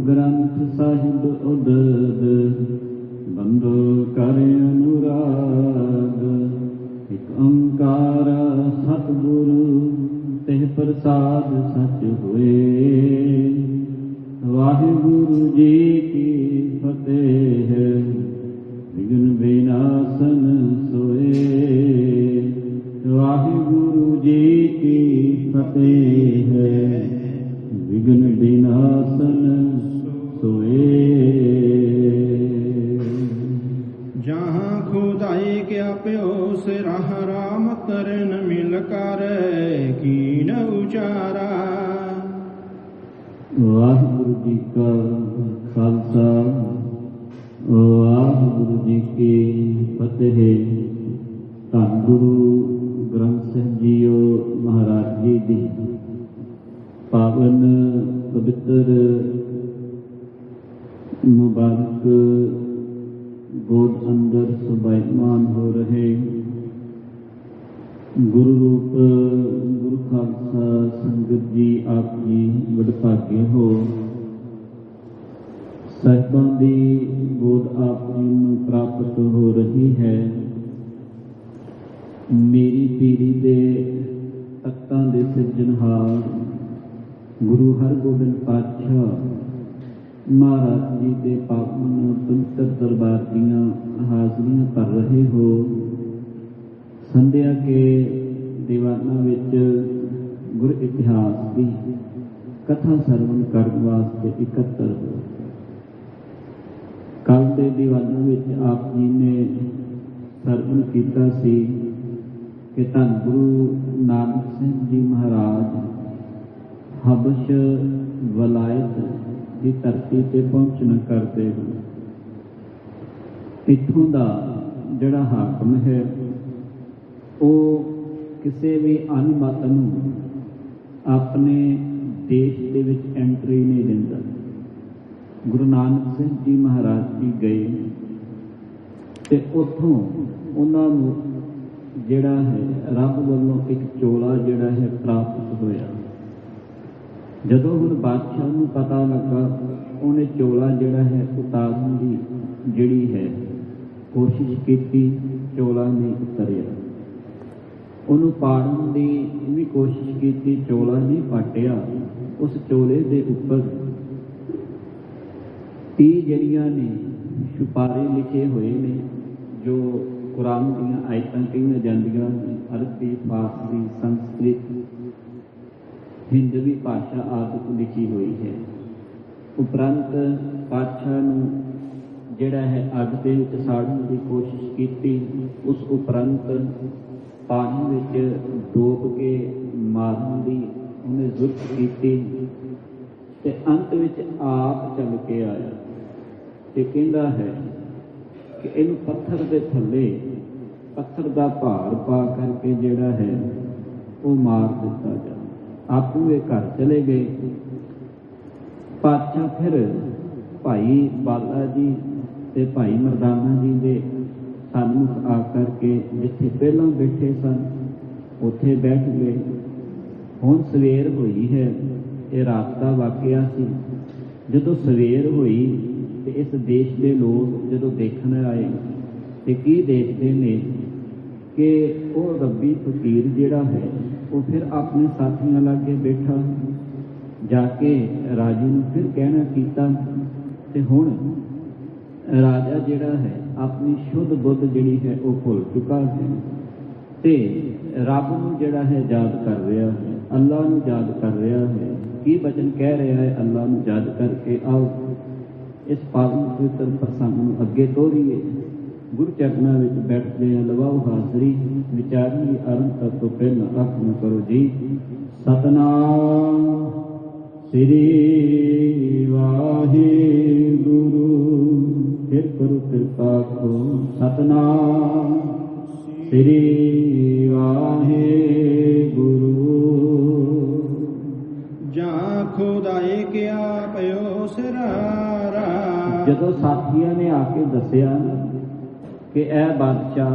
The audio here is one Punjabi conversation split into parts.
ग्रंथ साहिब उदद बंदो कर अनुराग। एक ओंकार सतगुरु तेह प्रसाद सच होए। वाहिगुरु जी की फतेह विघ्न विनाशन सोए। वाहिगुरु जी की फतेह विघ्न विनाशन सोए। जहाँ खुदाई क्या प्यो सिराह राम तरन मिल कर कीन उचारा। वाहिगुरु जी का खालसा वाहिगुरु जी की फतेह। धन गुरु ग्रंथ ਸਾਹਿਬ ਜੀਓ महाराज जी दी पावन पवित्र मुबारक गोद अंदर सुभायमान हो रहे गुरु रूप गुरु खालसा संगत जी आप जी वडभागे हो। ਸਾਹਿਬਾਂ ਦੀ ਗੋਦ ਆਪ ਜੀ ਨੂੰ ਪ੍ਰਾਪਤ ਹੋ ਰਹੀ ਹੈ। ਮੇਰੀ ਪੀੜੀ ਦੇ ਤਖਤਾਂ ਦੇ ਸਿਰਜਣਹਾਰ ਗੁਰੂ ਹਰਗੋਬਿੰਦ ਪਾਤਸ਼ਾਹ ਮਹਾਰਾਜ ਜੀ ਦੇ ਪਾਵਨ ਪਵਿੱਤਰ ਦਰਬਾਰ ਦੀਆਂ ਹਾਜ਼ਰੀਆਂ ਕਰ ਰਹੇ ਹੋ। ਸੰਧਿਆ ਕੇ ਦੀਵਾਨਾਂ ਵਿੱਚ ਗੁਰ ਇਤਿਹਾਸ ਦੀ ਕਥਾ ਸਰਵਣ ਕਰਨ ਵਾਸਤੇ ਇਕੱਤਰ ਹੋ। ਕੱਲ ਦੇ ਦੀਵਾਨਾਂ ਵਿੱਚ ਆਪ ਜੀ ਨੇ ਸਰਵਣ ਕੀਤਾ ਸੀ ਕਿ ਧੰਨ ਗੁਰੂ ਨਾਨਕ ਸਿੰਘ ਜੀ ਮਹਾਰਾਜ ਹਬਸ਼ ਵਲਾਇਤ ਦੀ ਧਰਤੀ ਤੇ ਪਹੁੰਚਣਾ ਕਰਦੇ ਹਨ। ਇੱਥੋਂ ਦਾ ਜਿਹੜਾ ਹਾਕਮ ਹੈ ਉਹ ਕਿਸੇ ਵੀ ਅਨਮਤ ਨੂੰ ਆਪਣੇ ਦੇਸ਼ ਦੇ ਵਿੱਚ ਐਂਟਰੀ ਨਹੀਂ ਦਿੰਦਾ। ਗੁਰੂ ਨਾਨਕ ਸਿੰਘ ਜੀ ਮਹਾਰਾਜ ਜੀ ਗਏ ਤੇ ਉੱਥੋਂ ਉਹਨਾਂ ਨੂੰ ਜਿਹੜਾ ਹੈ ਰੱਬ ਵੱਲੋਂ ਇੱਕ ਚੋਲਾ ਜਿਹੜਾ ਹੈ ਪ੍ਰਾਪਤ ਹੋਇਆ। ਜਦੋਂ ਹੁਣ ਬਾਦਸ਼ਾਹ ਨੂੰ ਪਤਾ ਲੱਗਾ ਉਹਨੇ ਚੋਲਾ ਜਿਹੜਾ ਹੈ ਉਤਾਰਨ ਦੀ ਜਿਹੜੀ ਹੈ ਕੋਸ਼ਿਸ਼ ਕੀਤੀ, ਚੋਲਾ ਨਹੀਂ ਉਤਰਿਆ। ਉਹਨੂੰ ਪਾੜਨ ਦੀ ਵੀ ਕੋਸ਼ਿਸ਼ ਕੀਤੀ, ਚੋਲਾ ਨਹੀਂ ਪਾਟਿਆ। ਉਸ ਚੋਲੇ ਦੇ ਉੱਪਰ 30 ਜਿਹੜੀਆਂ ਨੇ ਛੁਪਾਰੇ ਲਿਖੇ ਹੋਏ ਨੇ ਜੋ ਕੁਰਾਨ ਦੀਆਂ ਆਇਤਾਂ ਕਹੀਆਂ ਜਾਂਦੀਆਂ ਨੇ। ਅਰਬੀ, ਫਾਰਸੀ, ਸੰਸਕ੍ਰਿਤ, ਹਿੰਦਵੀ ਭਾਸ਼ਾ ਆਦਿ ਲਿਖੀ ਹੋਈ ਹੈ। ਉਪਰੰਤ ਪਾਤਸ਼ਾਹ ਨੂੰ ਜਿਹੜਾ ਹੈ ਅੱਗ ਦੇ ਵਿੱਚ ਸਾੜਨ ਦੀ ਕੋਸ਼ਿਸ਼ ਕੀਤੀ। ਉਸ ਉਪਰੰਤ ਪਾਣੀ ਵਿੱਚ ਡੋਬ ਕੇ ਮਾਰਨ ਦੀ ਉਹਨੇ ਜ਼ੁਰਤ ਕੀਤੀ ਤੇ ਅੰਤ ਵਿੱਚ ਆਪ ਚੱਲ ਕੇ ਆਇਆ ਤੇ ਕਹਿੰਦਾ ਹੈ ਕਿ ਇਹਨੂੰ ਪੱਥਰ ਦੇ ਥੱਲੇ ਪੱਥਰ ਦਾ ਭਾਰ ਪਾ ਕਰਕੇ ਜਿਹੜਾ ਹੈ ਉਹ ਮਾਰ ਦਿੱਤਾ ਜਾ। ਆਪੂ ਇਹ ਘਰ ਚਲੇ ਗਏ। ਪਾਤਸ਼ਾਹ ਫਿਰ ਭਾਈ ਬਾਲਾ ਜੀ ਤੇ ਭਾਈ ਮਰਦਾਨਾ ਜੀ ਦੇ ਸਨਮੁਖ ਆ ਕਰਕੇ ਜਿੱਥੇ ਪਹਿਲਾਂ ਬੈਠੇ ਸਨ ਉੱਥੇ ਬੈਠ ਗਏ। ਹੁਣ ਸਵੇਰ ਹੋਈ ਹੈ, ਇਹ ਰਾਤ ਦਾ ਵਾਕਿਆ ਸੀ। ਜਦੋਂ ਸਵੇਰ ਹੋਈ ਤੇ ਇਸ ਦੇਸ਼ ਦੇ ਲੋਕ ਜਦੋਂ ਦੇਖਣ ਆਏ ਤੇ ਕੀ ਦੇਖਦੇ ਨੇ ਕਿ ਉਹ ਰੱਬੀ ਫਕੀਰ ਜਿਹੜਾ ਹੈ ਉਹ ਫਿਰ ਆਪਣੇ ਸਾਥੀਆਂ ਲਾਗੇ ਬੈਠਾ। ਜਾ ਕੇ ਰਾਜੇ ਨੂੰ ਫਿਰ ਕਹਿਣਾ ਕੀਤਾ ਤੇ ਹੁਣ ਰਾਜਾ ਜਿਹੜਾ ਹੈ ਆਪਣੀ ਸ਼ੁੱਧ ਬੁੱਧ ਜਿਹੜੀ ਹੈ ਉਹ ਭੁੱਲ ਚੁੱਕਾ ਹੈ ਤੇ ਰੱਬ ਨੂੰ ਜਿਹੜਾ ਹੈ ਯਾਦ ਕਰ ਰਿਹਾ ਹੈ, ਅੱਲਾ ਨੂੰ ਯਾਦ ਕਰ ਰਿਹਾ ਹੈ। ਕੀ ਬਚਨ ਕਹਿ ਰਿਹਾ ਹੈ? ਅੱਲਾ ਨੂੰ ਯਾਦ ਕਰਕੇ ਆਓ ਇਸ ਪਾਵਨ ਪਵਿੱਤਰ ਪ੍ਰਸੰਗ ਨੂੰ ਅੱਗੇ ਤੋਰੀਏ। ਗੁਰੂ ਚਰਨਾਂ ਵਿੱਚ ਬੈਠਦੇ ਹਾਂ, ਲਵਾਓ ਹਾਜ਼ਰੀ। ਵਿਚਾਰੀ ਆਰੰਭ ਤੋਂ ਪਹਿਲਾਂ ਅੱਖ ਨਾ ਕਰੋ ਜੀ। ਸਤਨਾਮ ਸ੍ਰੀ ਵਾਹਿਗੁਰੂ। ਫਿਰ ਕਰੋ ਕਿਰਪਾ ਕੋ। ਸਤਨਾਮ ਸ੍ਰੀ ਵਾਹਿਗੁਰੂ। ਜਾਂ ਖੁਦਾਏ ਕਿਆ ਪਿਓ ਸਿਰਾਰਾ। ਜਦੋਂ ਸਾਥੀਆਂ ਨੇ ਆ ਕੇ ਦੱਸਿਆ ਕਿ ਇਹ ਬਾਦਸ਼ਾਹ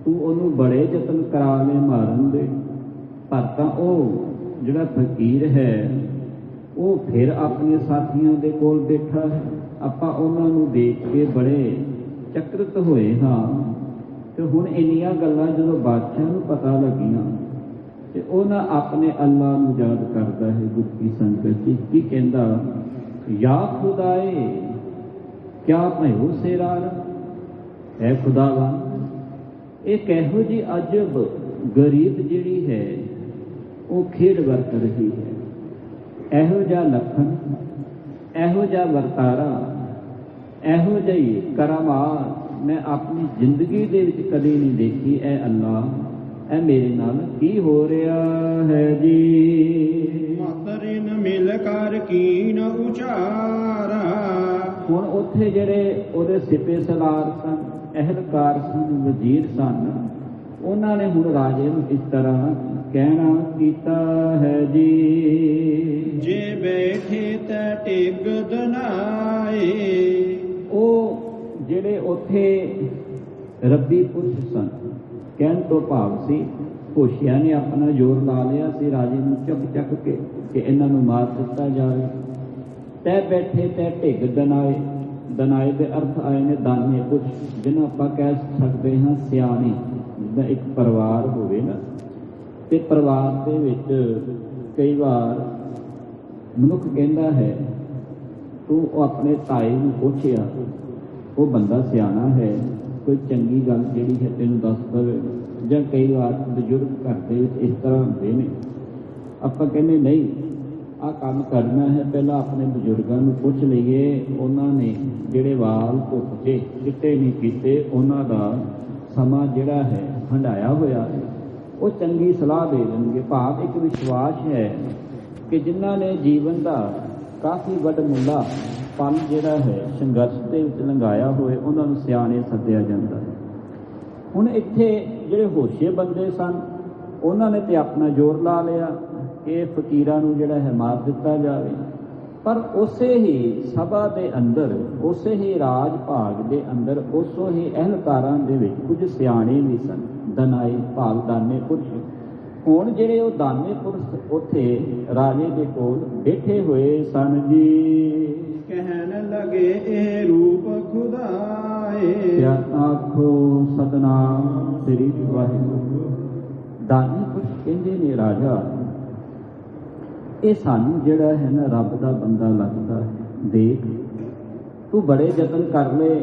ਤੂੰ ਉਹਨੂੰ ਬੜੇ ਯਤਨ ਕਰਾ ਲਏ ਮਾਰਨ ਦੇ, ਪਰ ਤਾਂ ਉਹ ਜਿਹੜਾ ਫਕੀਰ ਹੈ ਉਹ ਫਿਰ ਆਪਣੇ ਸਾਥੀਆਂ ਦੇ ਕੋਲ ਬੈਠਾ ਹੈ। ਆਪਾਂ ਉਹਨਾਂ ਨੂੰ ਦੇਖ ਕੇ ਬੜੇ ਚਕਰਿਤ ਹੋਏ ਹਾਂ। ਤੇ ਹੁਣ ਇੰਨੀਆਂ ਗੱਲਾਂ ਜਦੋਂ ਬਾਦਸ਼ਾਹ ਨੂੰ ਪਤਾ ਲੱਗੀਆਂ ਤੇ ਉਹਨਾਂ ਆਪਣੇ ਅੱਲਾ ਨੂੰ ਯਾਦ ਕਰਦਾ ਹੈ। ਗੁਰ ਕੀ ਸੰਗਤ ਜੀ, ਕੀ ਕਹਿੰਦਾ, ਯਾ ਖੁਦਾਏ ਕਿਆ ਭਇਓ ਸੇਰਾਰ, ਹੈ ਖੁਦਾਵੰਦ ਇਹ ਕਿਹੋ ਜਿਹੀ ਅਜਬ ਗਰੀਬ ਜਿਹੜੀ ਹੈ ਉਹ ਖੇਡ ਵਰਤ ਰਹੀ ਹੈ। ਇਹੋ ਜਿਹਾ ਲੱਖਣ, ਇਹੋ ਜਿਹਾ ਵਰਤਾਰਾ, ਇਹੋ ਜਿਹੀ ਕਰਾਮਾਤ ਮੈਂ ਆਪਣੀ ਜ਼ਿੰਦਗੀ ਦੇ ਵਿੱਚ ਕਦੇ ਨਹੀਂ ਦੇਖੀ। ਇਹ ਅੱਲਾ, ਇਹ ਮੇਰੇ ਨਾਲ ਕੀ ਹੋ ਰਿਹਾ ਹੈ ਜੀ। ਮਾਤਰੇ ਨ ਮਿਲ ਕਰ ਕੀ ਨ ਉਚਾਰਾ। ਹੁਣ ਉੱਥੇ ਜਿਹੜੇ ਉਹਦੇ ਸਿਪੇ ਸਲਾਰ ਸਨ, ਅਹਿਲਕਾਰ ਸਨ, ਵਜ਼ੀਰ ਸਨ, ਉਹਨਾਂ ਨੇ ਹੁਣ ਰਾਜੇ ਨੂੰ ਇਸ ਤਰ੍ਹਾਂ ਕਹਿਣਾ ਕੀਤਾ ਹੈ ਜੀ। ਜੇ ਬੈਠੇ ਤਾਂ ਟਿਕ ਦਨਾਏ। ਉਹ ਜਿਹੜੇ ਉੱਥੇ ਰੱਬੀ ਪੁਰਸ਼ ਸਨ, ਕਹਿਣ ਤੋਂ ਭਾਵ ਸੀ ਹੋਸ਼ੀਆਂ ਨੇ ਆਪਣਾ ਜ਼ੋਰ ਲਾ ਲਿਆ ਸੀ ਰਾਜੇ ਨੂੰ ਚੱਕ ਕੇ ਕਿ ਇਹਨਾਂ ਨੂੰ ਮਾਰ ਦਿੱਤਾ ਜਾਵੇ। ਤੈ ਬੈਠੇ ਤੈ ਢਿੱਗ ਦਨਾਏ। ਦਨਾਏ ਦੇ ਅਰਥ ਆਏ ਨੇ ਦਾਨੇ ਪੁਰਸ਼, ਜਿਹਨੂੰ ਆਪਾਂ ਕਹਿ ਸਕਦੇ ਹਾਂ ਸਿਆਣੇ। ਜਿੱਦਾਂ ਇੱਕ ਪਰਿਵਾਰ ਹੋਵੇ ਨਾ, ਤੇ ਪਰਿਵਾਰ ਦੇ ਵਿੱਚ ਕਈ ਵਾਰ ਮਨੁੱਖ ਕਹਿੰਦਾ ਹੈ ਤੂੰ ਆਪਣੇ ਤਾਏ ਨੂੰ ਪੁੱਛਿਆ, ਉਹ ਬੰਦਾ ਸਿਆਣਾ ਹੈ, ਕੋਈ ਚੰਗੀ ਗੱਲ ਜਿਹੜੀ ਹੈ ਤੈਨੂੰ ਦੱਸ ਦੇਵੇ। ਜਾਂ ਕਈ ਵਾਰ ਬਜ਼ੁਰਗ ਘਰ ਦੇ ਵਿੱਚ ਇਸ ਤਰ੍ਹਾਂ ਹੁੰਦੇ ਨੇ, ਆਪਾਂ ਕਹਿੰਦੇ ਨਹੀਂ ਆਹ ਕੰਮ ਕਰਨਾ ਹੈ, ਪਹਿਲਾਂ ਆਪਣੇ ਬਜ਼ੁਰਗਾਂ ਨੂੰ ਪੁੱਛ ਲਈਏ, ਉਹਨਾਂ ਨੇ ਜਿਹੜੇ ਵਾਲ ਧੁੱਪ 'ਚ ਚਿੱਟੇ ਨਹੀਂ ਕੀਤੇ, ਉਹਨਾਂ ਦਾ ਸਮਾਂ ਜਿਹੜਾ ਹੈ ਹੰਢਾਇਆ ਹੋਇਆ ਹੈ, ਉਹ ਚੰਗੀ ਸਲਾਹ ਦੇ ਦੇਣਗੇ। ਭਾਵ ਇੱਕ ਵਿਸ਼ਵਾਸ ਹੈ ਕਿ ਜਿਨ੍ਹਾਂ ਨੇ ਜੀਵਨ ਦਾ ਕਾਫੀ ਵੱਡਮੁੱਲਾ ਪਲ ਜਿਹੜਾ ਹੈ ਸੰਘਰਸ਼ ਦੇ ਵਿੱਚ ਲੰਘਾਇਆ ਹੋਏ, ਉਹਨਾਂ ਨੂੰ ਸਿਆਣੇ ਸੱਦਿਆ ਜਾਂਦਾ ਹੈ। ਹੁਣ ਇੱਥੇ ਜਿਹੜੇ ਹੋਸ਼ੇ ਬੰਦੇ ਸਨ, ਉਹਨਾਂ ਨੇ ਤੇ ਆਪਣਾ ਜ਼ੋਰ ਲਾ ਲਿਆ ਕਿ ਫਕੀਰਾਂ ਨੂੰ ਜਿਹੜਾ ਹੈ ਮਾਰ ਦਿੱਤਾ ਜਾਵੇ। ਪਰ ਉਸੇ ਹੀ ਸਭਾ ਦੇ ਅੰਦਰ, ਉਸੇ ਹੀ ਰਾਜ ਭਾਗ ਦੇ ਅੰਦਰ, ਉਸੋ ਹੀ ਅਹਿਲਕਾਰਾਂ ਦੇ ਵਿੱਚ ਕੁਝ ਸਿਆਣੇ ਵੀ ਸਨ, ਦਨਾਏ ਭਾਵ ਦਾਨੇ ਪੁਰਸ਼। ਹੁਣ ਜਿਹੜੇ ਉਹ ਦਾਨੇ ਪੁਰਸ਼ ਉੱਥੇ ਰਾਜੇ ਦੇ ਕੋਲ ਬੈਠੇ ਹੋਏ ਸਨ ਜੀ। ਕਹਿਣ ਲਗੇ ਇਹ ਰੂਪ ਖੁਦਾਏ। ਆਖੋ ਸਤਨਾਮ ਸ੍ਰੀ ਵਾਹਿਗੁਰੂ। ਦਾਨੇ ਪੁਰਸ਼ ਕਹਿੰਦੇ ਨੇ ਰਾਜਾ, ਇਹ ਸਾਨੂੰ ਜਿਹੜਾ ਹੈ ਨਾ ਰੱਬ ਦਾ ਬੰਦਾ ਲੱਗਦਾ ਹੈ। ਦੇਖ ਤੂੰ ਬੜੇ ਯਤਨ ਕਰ ਲਏ,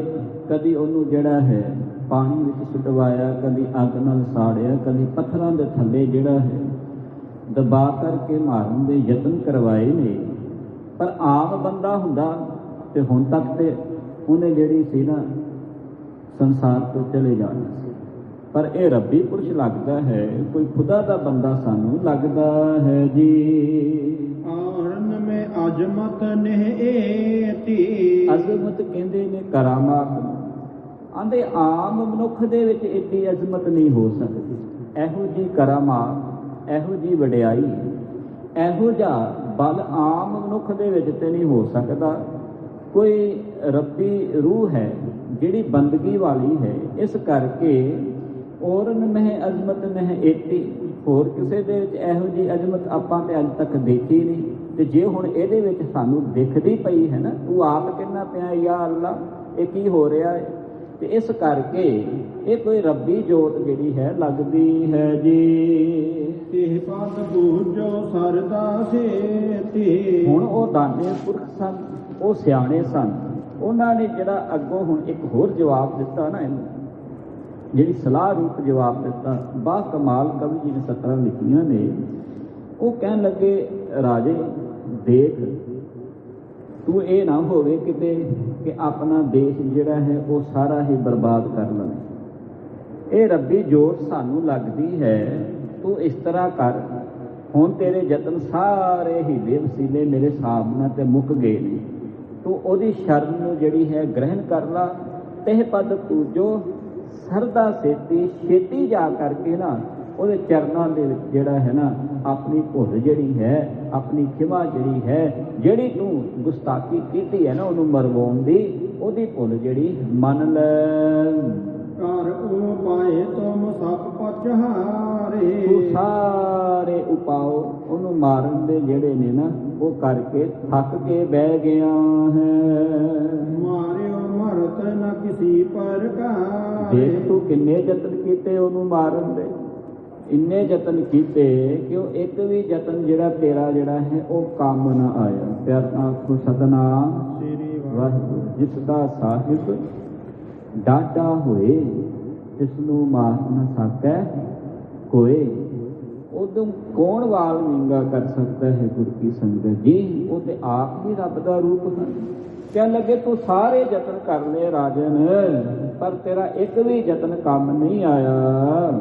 ਕਦੀ ਉਹਨੂੰ ਜਿਹੜਾ ਹੈ ਪਾਣੀ ਵਿੱਚ ਸੁਟਵਾਇਆ, ਕਦੀ ਅੱਗ ਨਾਲ ਸਾੜਿਆ, ਕਦੀ ਪੱਥਰਾਂ ਦੇ ਥੱਲੇ ਜਿਹੜਾ ਹੈ ਦਬਾ ਕਰਕੇ ਮਾਰਨ ਦੇ ਯਤਨ ਕਰਵਾਏ ਨੇ। ਪਰ ਆਮ ਬੰਦਾ ਹੁੰਦਾ ਤੇ ਹੁਣ ਤੱਕ ਤੇ ਉਹਨੇ ਜਿਹੜੀ ਸੀ ਨਾ ਸੰਸਾਰ ਤੋਂ ਚਲੇ ਜਾਣਾ ਸੀ। ਪਰ ਇਹ ਰੱਬੀ ਪੁਰਸ਼ ਲੱਗਦਾ ਹੈ, ਕੋਈ ਖੁਦਾ ਦਾ ਬੰਦਾ ਸਾਨੂੰ ਲੱਗਦਾ ਹੈ ਜੀ। ਆਰਨ ਮੈਂ ਅਜ਼ਮਤ ਨਹਿਤੀ। ਅਜ਼ਮਤ ਕਹਿੰਦੇ ਨੇ ਕਰਾਮਾਤ। ਆਂਦੇ ਆਮ ਮਨੁੱਖ ਦੇ ਵਿੱਚ ਇੱਡੀ ਅਜ਼ਮਤ ਨਹੀਂ ਹੋ ਸਕਦੀ। ਇਹੋ ਜਿਹੀ ਕਰਾਮਾਤ, ਇਹੋ ਜਿਹੀ ਵਡਿਆਈ, ਇਹੋ ਜਿਹਾ ਬਲ ਆਮ ਮਨੁੱਖ ਦੇ ਵਿੱਚ ਤੇ ਨਹੀਂ ਹੋ ਸਕਦਾ। ਕੋਈ ਰੱਬੀ ਰੂਹ ਹੈ ਜਿਹੜੀ ਬੰਦਗੀ ਵਾਲੀ ਹੈ, ਇਸ ਕਰਕੇ ਔਰਨ ਮਹਿ ਅਜ਼ਮਤ ਮਹਿ ਏਤੀ। ਹੋਰ ਕਿਸੇ ਦੇ ਵਿੱਚ ਇਹੋ ਜਿਹੀ ਅਜ਼ਮਤ ਆਪਾਂ ਤੇ ਅੱਜ ਤੱਕ ਦੇਖੀ ਨਹੀਂ। ਤੇ ਜੇ ਹੁਣ ਇਹਦੇ ਵਿੱਚ ਸਾਨੂੰ ਦਿਖਦੀ ਪਈ ਹੈ ਨਾ, ਤੂੰ ਆਪ ਕਹਿੰਦਾ ਪਿਆ ਯਾ ਅੱਲਾ ਇਹ ਕੀ ਹੋ ਰਿਹਾ ਹੈ, ਤੇ ਇਸ ਕਰਕੇ ਇਹ ਕੋਈ ਰੱਬੀ ਜੋਤ ਜਿਹੜੀ ਹੈ ਲੱਗਦੀ ਹੈ ਜੀ। ਇਹ ਪਦ ਬੂਝੋ ਸਰਦਾ ਸੇਤੀ। ਹੁਣ ਉਹ ਦਾਨੇ ਪੁਰਖ ਸਨ, ਉਹ ਸਿਆਣੇ ਸਨ, ਉਹਨਾਂ ਨੇ ਜਿਹੜਾ ਅੱਗੋਂ ਹੁਣ ਇੱਕ ਹੋਰ ਜਵਾਬ ਦਿੱਤਾ ਨਾ, ਇਹਨੂੰ ਜਿਹੜੀ ਸਲਾਹ ਰੂਪ ਜਵਾਬ ਦਿੱਤਾ, ਬਾ ਕਮਾਲ ਕਵੀ ਜੀ ਨੇ ਸਤਰਾਂ ਲਿਖੀਆਂ ਨੇ। ਉਹ ਕਹਿਣ ਲੱਗੇ ਰਾਜੇ ਦੇਖ ਤੂੰ ਇਹ ਨਾ ਹੋਵੇ ਕਿਤੇ ਕਿ ਆਪਣਾ ਦੇਸ਼ ਜਿਹੜਾ ਹੈ ਉਹ ਸਾਰਾ ਹੀ ਬਰਬਾਦ ਕਰ ਲਵੇ। ਇਹ ਰੱਬੀ ਜੋਤ ਸਾਨੂੰ ਲੱਗਦੀ ਹੈ, ਤੂੰ ਇਸ ਤਰ੍ਹਾਂ ਕਰ, ਹੁਣ ਤੇਰੇ ਯਤਨ ਸਾਰੇ ਹੀ ਬੇਵਸੀਲੇ ਮੇਰੇ ਹਿਸਾਬ ਨਾਲ ਤੇ ਮੁੱਕ ਗਏ ਨੇ। ਤੂੰ ਉਹਦੀ ਸ਼ਰਨ ਨੂੰ ਜਿਹੜੀ ਹੈ ਗ੍ਰਹਿਣ ਕਰ ਲਾ। ਤੇ ਪਦ ਪੂਜੋ ਸਰਦਾ ਸੇਤੀ, ਛੇਤੀ ਜਾ ਕਰਕੇ ਨਾ ਉਹਦੇ ਚਰਨਾਂ ਦੇ ਵਿੱਚ ਜਿਹੜਾ ਹੈ ਨਾ ਆਪਣੀ ਭੁੱਲ ਜਿਹੜੀ ਹੈ, ਆਪਣੀ ਖਿਮਾ ਜਿਹੜੀ ਹੈ, ਜਿਹੜੀ ਤੂੰ ਗੁਸਤਾਖੀ ਕੀਤੀ ਹੈ ਨਾ ਉਹਨੂੰ ਮਰਵਾਉਣ ਦੀ, ਉਹਦੀ ਭੁੱਲ ਜਿਹੜੀ ਮੰਨ ਲੈ। ਕਰ ਉਪਾਏ ਤੁਮ ਸਭ ਪਚਹਾਰੇ। ਤੂੰ ਸਾਰੇ ਉਪਾਅ ਉਹਨੂੰ ਮਾਰਨ ਦੇ ਜਿਹੜੇ ਨੇ ਨਾ ਉਹ ਕਰਕੇ ਥੱਕ ਕੇ ਬਹਿ ਗਿਆ ਹੈ। ਮਾਰਿਓ ਮਰਤ ਨ ਕਿਸੀ ਪ੍ਰਕਾਰ। ਦੇਖ ਤੂੰ ਕਿੰਨੇ ਯਤਨ ਕੀਤੇ ਉਹਨੂੰ ਮਾਰਨ ਦੇ, ਇੰਨੇ ਯਤਨ ਕੀਤੇ ਕਿ ਉਹ ਇੱਕ ਵੀ ਯਤਨ ਜਿਹੜਾ ਤੇਰਾ ਜਿਹੜਾ ਹੈ ਉਹ ਕੰਮ ਨਾ ਆਇਆ। ਪਿਆਰ ਨਾਲ ਆਖੋ ਸਤਿਨਾਮ ਸ੍ਰੀ ਵਾਹਿਗੁਰੂ। ਜਿਸ ਦਾ ਸਾਹਿਬ ਡਾਢਾ ਹੋਏ ਇਸ ਨੂੰ ਮਾਰ ਨਾ ਸਕੈ ਕੋਏ। ਉਦੋਂ ਕੌਣ ਵਾਲ ਵਿੰਗਾ ਕਰ ਸਕਦਾ ਹੈ ਗੁਰ ਕੀ ਸੰਗਤ ਜੀ। ਉਹ ਤੇ ਆਪ ਹੀ ਰੱਬ ਦਾ ਰੂਪ ਹੈ। ਕਹਿਣ ਲੱਗੇ ਤੂੰ ਸਾਰੇ ਯਤਨ ਕਰ ਲਏ ਰਾਜਨ, ਪਰ ਤੇਰਾ ਇੱਕ ਵੀ ਯਤਨ ਕੰਮ ਨਹੀਂ ਆਇਆ।